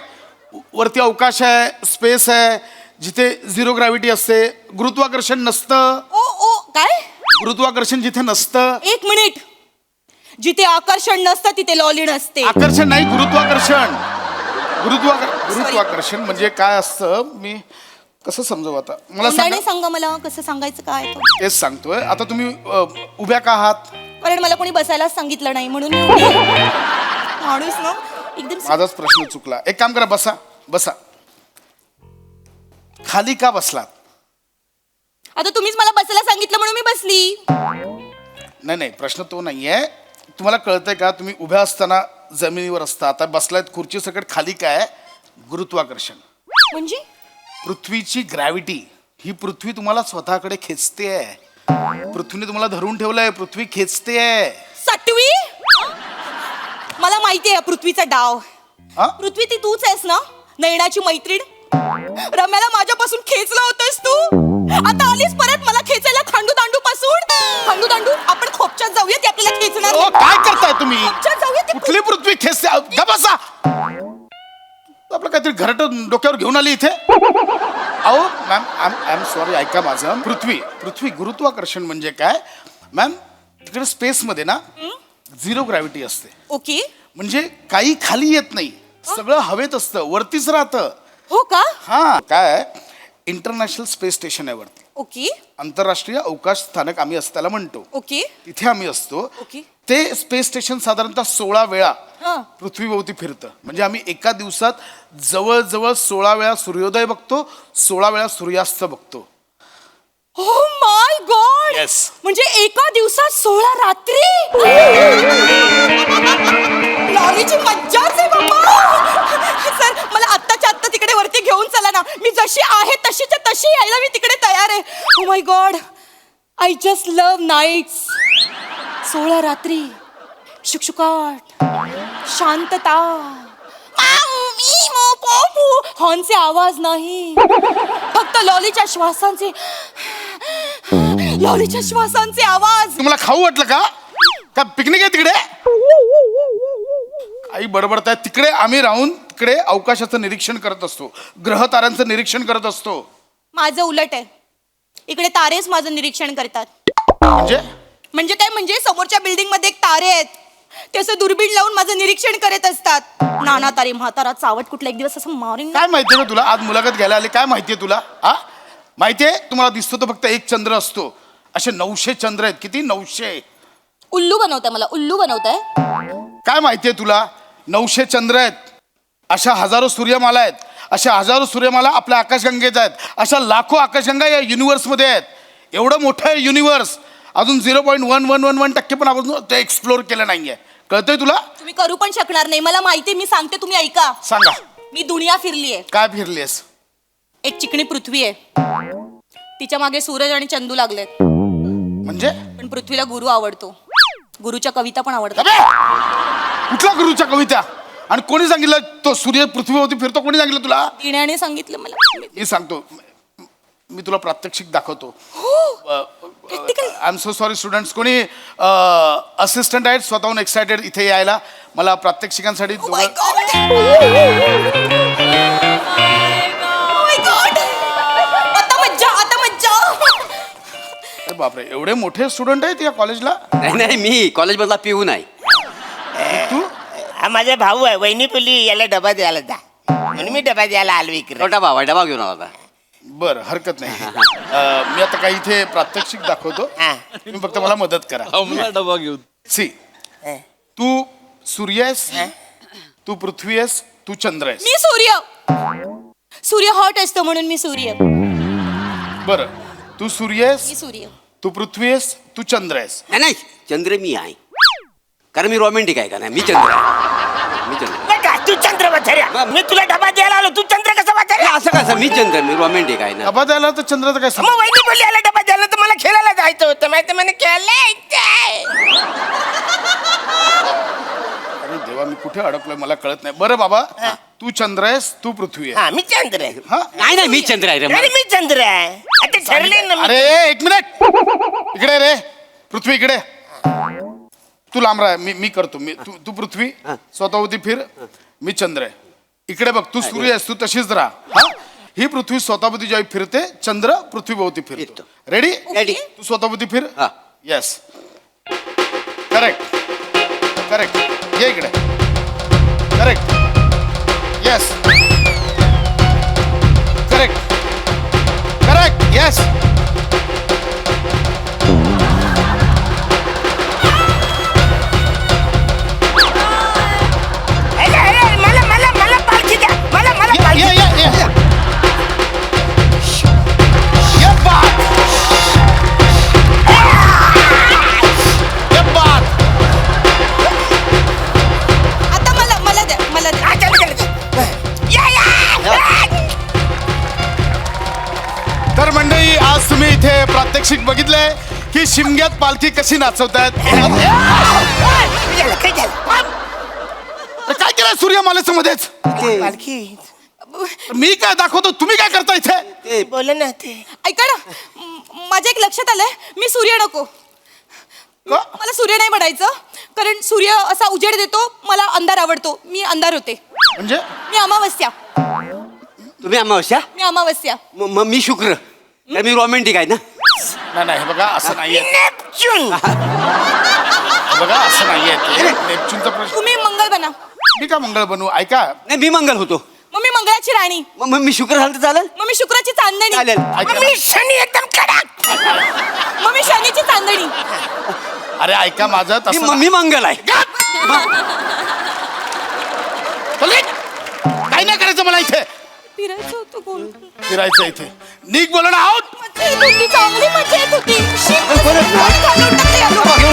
S2: वरती अवकाश आहे, स्पेस आहे, जिथे झिरो ग्रॅव्हिटी असते, गुरुत्वाकर्षण नसतं.
S7: ओ ओ काय?
S2: गुरुत्वाकर्षण जिथे नसतं.
S7: एक मिनिट. जिथे आकर्षण नसतं तिथे लॉली नसते.
S2: आकर्षण नाही, गुरुत्वाकर्षण. गुरुत्वाकर्षण म्हणजे काय असतं, मी कसं समजू आता? मला
S7: सांगा मला कसं सांगायचं काय.
S2: तेच सांगतोय. आता तुम्ही उभ्या का आहात?
S7: कारण मला कोणी बसायलाच सांगितलं नाही म्हणून मी उभी आहे. माणूस ना एकदम.
S2: माझाच प्रश्न चुकला. एक काम करा, बसा. खाली का बसलात?
S7: आता तुम्हीच मला बसायला सांगितलं म्हणून मी बसली.
S2: नाही नाही, प्रश्न तो नाहीये. तुम्हाला कळतंय का, तुम्ही उभ्या असताना जमिनीवर असता, आता बसलायत खुर्ची सकट, खाली काय? गुरुत्वाकर्षण.
S7: म्हणजे
S2: पृथ्वीची ग्रॅव्हिटी. ही पृथ्वी तुम्हाला स्वतःकडे खेचते. पृथ्वीने तुम्हाला धरून ठेवलंय, पृथ्वी खेचते.
S7: सातवी, मला माहिती आहे पृथ्वीचा डाव.
S2: हा?
S7: पृथ्वी ती तूच आहेस ना, नैणाची मैत्रीण. रम्याला माझ्यापासून खेचलं होतंस तू, आता आलीस परत मला खेचायला खांडू दांडू पासून. खांडू दांडू, आपण खोपच्यात जाऊया, ती आपल्याला खेचणार
S2: ओ,
S7: नाही.
S2: काय करताय तुम्ही?
S7: खोपच्यात जाऊया, ती
S2: कुठली पृथ्वी खेचते? गा बसा. आपलं काहीतरी घरट डोक्यावर घेऊन आली इथे. अहो मॅम, आय एम सॉरी, ऐका माझं. पृथ्वी गुरुत्वाकर्षण म्हणजे काय मॅम? तिकडे स्पेसमध्ये ना झिरो ग्रॅव्हिटी असते.
S7: ओके.
S2: म्हणजे काही खाली येत नाही, सगळं हवेत असतं, वरतीच राहतं.
S7: हो का?
S2: हा, काय इंटरनॅशनल स्पेस स्टेशन आहे वरती.
S7: ओके
S2: आंतरराष्ट्रीय अवकाश स्थानक आम्ही असं त्याला म्हणतो.
S7: ओके
S2: तिथे आम्ही असतो.
S7: ओके.
S2: ते स्पेस स्टेशन साधारणतः 16 वेळा
S7: हा.
S2: पृथ्वीभोवती फिरतं. म्हणजे आम्ही एका दिवसात जवळजवळ 16 वेळा सूर्योदय बघतो, 16 वेळा सूर्यास्त बघतो.
S7: ओ माय गॉड.
S2: Yes.
S7: म्हणजे एका दिवसात 16 रात्री. लॉरीची मज्जाच आहे बाबा. सर, मला आत्ताच्या आत्ता तिकडे वरती घेऊन चला ना. मी जशी आहे तशीच्या तशी यायला मी तिकडे तयार आहे. ओ my God, I just love nights. 16 रात्री, शुकशुकाट, शांतता, हॉर्नचे आवाज नाही, फक्त लॉलीच्या श्वासांचे आवाज.
S2: तुम्हाला खाऊ वाटलं का? का पिकनिक आहे तिकडे? आई बडबडताय. तिकडे आम्ही राहून तिकडे अवकाशाचं निरीक्षण करत असतो, ग्रह ताऱ्यांचं निरीक्षण करत असतो.
S7: माझं उलट आहे, इकडे तारेच माझं निरीक्षण करतात. म्हणजे काय? म्हणजे समोरच्या बिल्डिंग मध्ये एक तारे आहेत, ते असं दुर्बीण लावून माझं निरीक्षण करत असतात. नाना तारे म्हातारा चावट कुठला एक दिवस असं मारीन.
S2: काय माहितीये का तुला? आज मुलाखत घ्यायला आली, काय माहितीये तुला? हा, माहितीये तुम्हाला? दिसतो तो फक्त एक चंद्र असतो, असे 900 चंद्र आहेत. किती? 900.
S7: उल्लू बनवताय मला, उल्लू बनवताय.
S2: काय माहितीये तुला? 900 चंद्र आहेत, अशा हजारो सूर्यमाला आहेत, अशा हजारो सूर्यमाला आपल्या आकाशगंगेत आहेत, अशा लाखो आकाशगंगा या युनिव्हर्समध्ये आहेत. एवढं मोठं आहे युनिव्हर्स, अजून 0.1111% पण आपण ते एक्सप्लोर केलं नाहीये. कळतंय तुला?
S7: तुम्ही करू पण शकणार नाही, मला माहिती. मी सांगते, तुम्ही ऐका.
S2: सांगा.
S7: मी दुनिया फिरली आहे.
S2: काय फिरलीस?
S7: एक चिकणी पृथ्वी आहे, तिच्या मागे सूरज आणि चंदू लागलेत.
S2: म्हणजे?
S7: पण पृथ्वीला गुरु आवडतो, गुरुच्या कविता पण आवडतात.
S2: कुठल्या गुरुच्या कविता? आणि कोणी सांगितलं तो सूर्य पृथ्वीवरती फिरतो? कोणी सांगितलं तुला?
S7: दिण्याने सांगितलं मला.
S2: मी सांगतो, मी तुला प्रात्यक्षिक दाखवतो. I am so sorry students, कोणी असिस्टंट आहेत स्वतःहून एक्सायटेड इथे यायला मला प्रात्यक्षिकांसाठी? अरे बापरे, एवढे मोठे स्टुडंट आहेत या कॉलेजला?
S12: नाही, मी कॉलेजमधला पिऊन आहे.
S2: तू?
S13: हा माझा भाऊ आहे, वहिनी बोलली याला डबा द्यायला जा, म्हणून मी डबा द्यायला आलो इकडे.
S12: डबा घेऊन आला.
S2: बर, हरकत नाही. मी आता काही इथे प्रात्यक्षिक दाखवतो, तुम्ही फक्त मला मदत करा.
S9: डबा घेऊन.
S2: सी, तू सूर्य आहेस, तू पृथ्वी आहेस, तू चंद्र आहेस.
S7: मी सूर्य हॉट असतो म्हणून मी सूर्य.
S2: बर, तू सूर्य आहेस,
S7: मी सूर्य.
S2: तू पृथ्वी आहेस, तू चंद्र आहेस.
S12: नाही, चंद्र मी आहे, कारण मी रोमॅन्टिक आहे का नाही? मी चंद्र आहे, मी चंद्र.
S13: तू चंद्र वाथऱ्या, मी तुला डबा द्यायला आलो, तू चंद्र कसा वाथऱ्या?
S12: असं कसं? मी चंद्र, मी रोमॅन्टिक आहे ना.
S2: डबा द्यायला तर चंद्राचं काय
S13: मग वहिनी बोलली याला डबा द्यायला, तर मला खेळायला जायचं होतं, माहिती? म्हणे
S2: अरे देवा, मी कुठे अडकलोय मला कळत नाही. बरं बाबा, तू चंद्र आहेस, तू पृथ्वी आहे.
S13: हा, मी चंद्र आहे.
S2: हा,
S12: नाही, मी चंद्र आहे रे.
S13: अरे मी चंद्र आहे, आता ठरले ना.
S2: अरे एक मिनिट, इकडे रे. पृथ्वी इकडे. तू लांब राह, मी करतो. तू पृथ्वी स्वतःवरती फिर, मी चंद्र आहे. इकडे बघ, तू सूर्य आहेस, तू तशीच राहा. हा, ही पृथ्वी स्वतःभोवती जेव्हा फिरते, चंद्र पृथ्वीभोवती फिरतो. रेडी?
S12: रेडी.
S2: तू स्वतःभोवती फिर.
S12: हा.
S2: Yes, correct correct. ये इकडे. Correct. Yes, correct correct. Yes.
S13: मला पालखी द्या, मला पालखी.
S2: ये बात. प्रेक्षक बघितलंय की शिमग्यात पालखी कशी नाचवतात. काय केलं सूर्यमालेचं मध्येच?
S13: पालखी
S2: मी काय दाखवतो, तुम्ही काय करता इथे?
S13: बोल ना ते.
S7: ऐका ना, माझ्या एक लक्षात आलंय, मी सूर्य नको. मला सूर्य नाही बनायचं, कारण सूर्य असा उजेड देतो, मला अंधार आवडतो. मी अंधार होते.
S2: म्हणजे
S7: मी अमावस्या.
S12: तुम्ही अमावस्या
S7: मी अमावस्या.
S12: मग मी शुक्र. तर मी रोमॅन्टिक आहे ना.
S2: नाही बघा असं नाहीये.
S13: नेपच्यून.
S2: बघा असं नाहीये ते. नेपच्यूनचा प्रश्न.
S7: तुम्ही मंगळ बना.
S2: मी का मंगळ बनवू? ऐका,
S12: नाही मी मंगल होतो.
S7: मग मी मंगळाची राणी.
S12: मग मी शुक्र झालं तर चालेल.
S7: मग मी शुक्राची चांदणी.
S12: चालेल.
S13: मग मी शनी एकदम कडक.
S7: मग मी शनीची चांदणी.
S2: अरे ऐका माझं तसं
S12: मी मंगल आहे.
S2: चले. काय नाही करायचं मला इथे.
S7: फिरायचं होतं गोल.
S2: फिरायचं इथे. निक बोलणं आउट.
S7: मजा येत होती, चांगली मजा येत होती. शी, कोण घालून टाकलं या लोकांनी.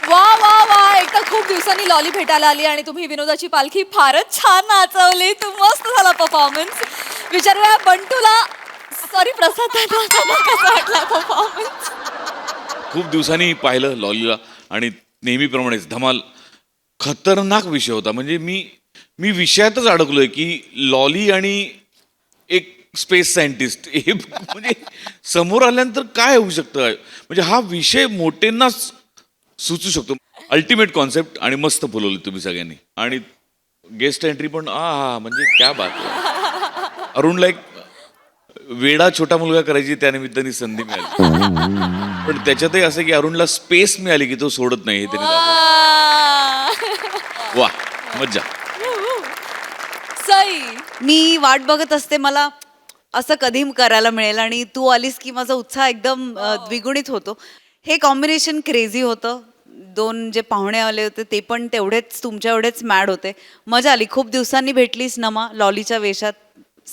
S1: वा वा वा, एकदा खूप दिवसांनी लॉली भेटायला आली आणि तुम्ही विनोदाची पालखी फारच छान नाचवली. तू मस्त झाला परफॉर्मन्स. विचारूया बंटूला, सॉरी प्रसाद दादा, कसा वाटला परफॉर्मन्स?
S9: खूप दिवसांनी पाहिलं लॉलीला आणि नेहमीप्रमाणेच धमाल. खतरनाक विषय होता. म्हणजे मी विषयातच अडकलोय की लॉली आणि एक स्पेस सायंटिस्ट हे म्हणजे समोर आल्यानंतर काय होऊ शकतं. म्हणजे हा विषय मोठ्यांनाच सुचू शकतो. अल्टिमेट कॉन्सेप्ट आणि मस्त फुलवली तुम्ही सगळ्यांनी. आणि गेस्ट एंट्री पण म्हणजे क्या बात आहे. अरुणला एक वेडा छोटा मुलगा करायची त्या निमित्ताने संधी मिळाली. पण त्याच्यातही असं की अरुणला स्पेस मिळाली की तो सोडत नाही हे त्याने वा मज्जा.
S1: सई,
S10: मी वाट बघत असते मला असं कधी करायला मिळेल आणि तू आलीस की माझा उत्साह एकदम द्विगुणित होतो. हे कॉम्बिनेशन क्रेझी होतं. दोन जे पाहुणे आले होते ते पण तेवढेच तुमच्या एवढेच मॅड होते. मजा आली. खूप दिवसांनी भेटलीस नमा लॉलीच्या वेशात.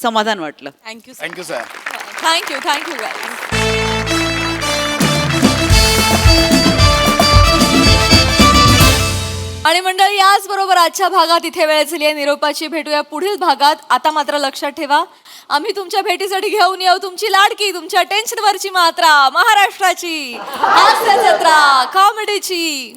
S10: समाधान वाटलं.
S1: Thank you
S2: thank you sir.
S1: थँक्यू आणि मंडळी, याच बरोबर आजच्या भागात इथे वेळ झाली आहे निरोपाची. भेटूया पुढील भागात. आता मात्र लक्षात ठेवा, आम्ही तुमच्या भेटीसाठी घेऊन येऊ तुमची लाडकी, तुमच्या टेन्शनवरची मात्रा, महाराष्ट्राची हास्य जत्रा, कॉमेडीची.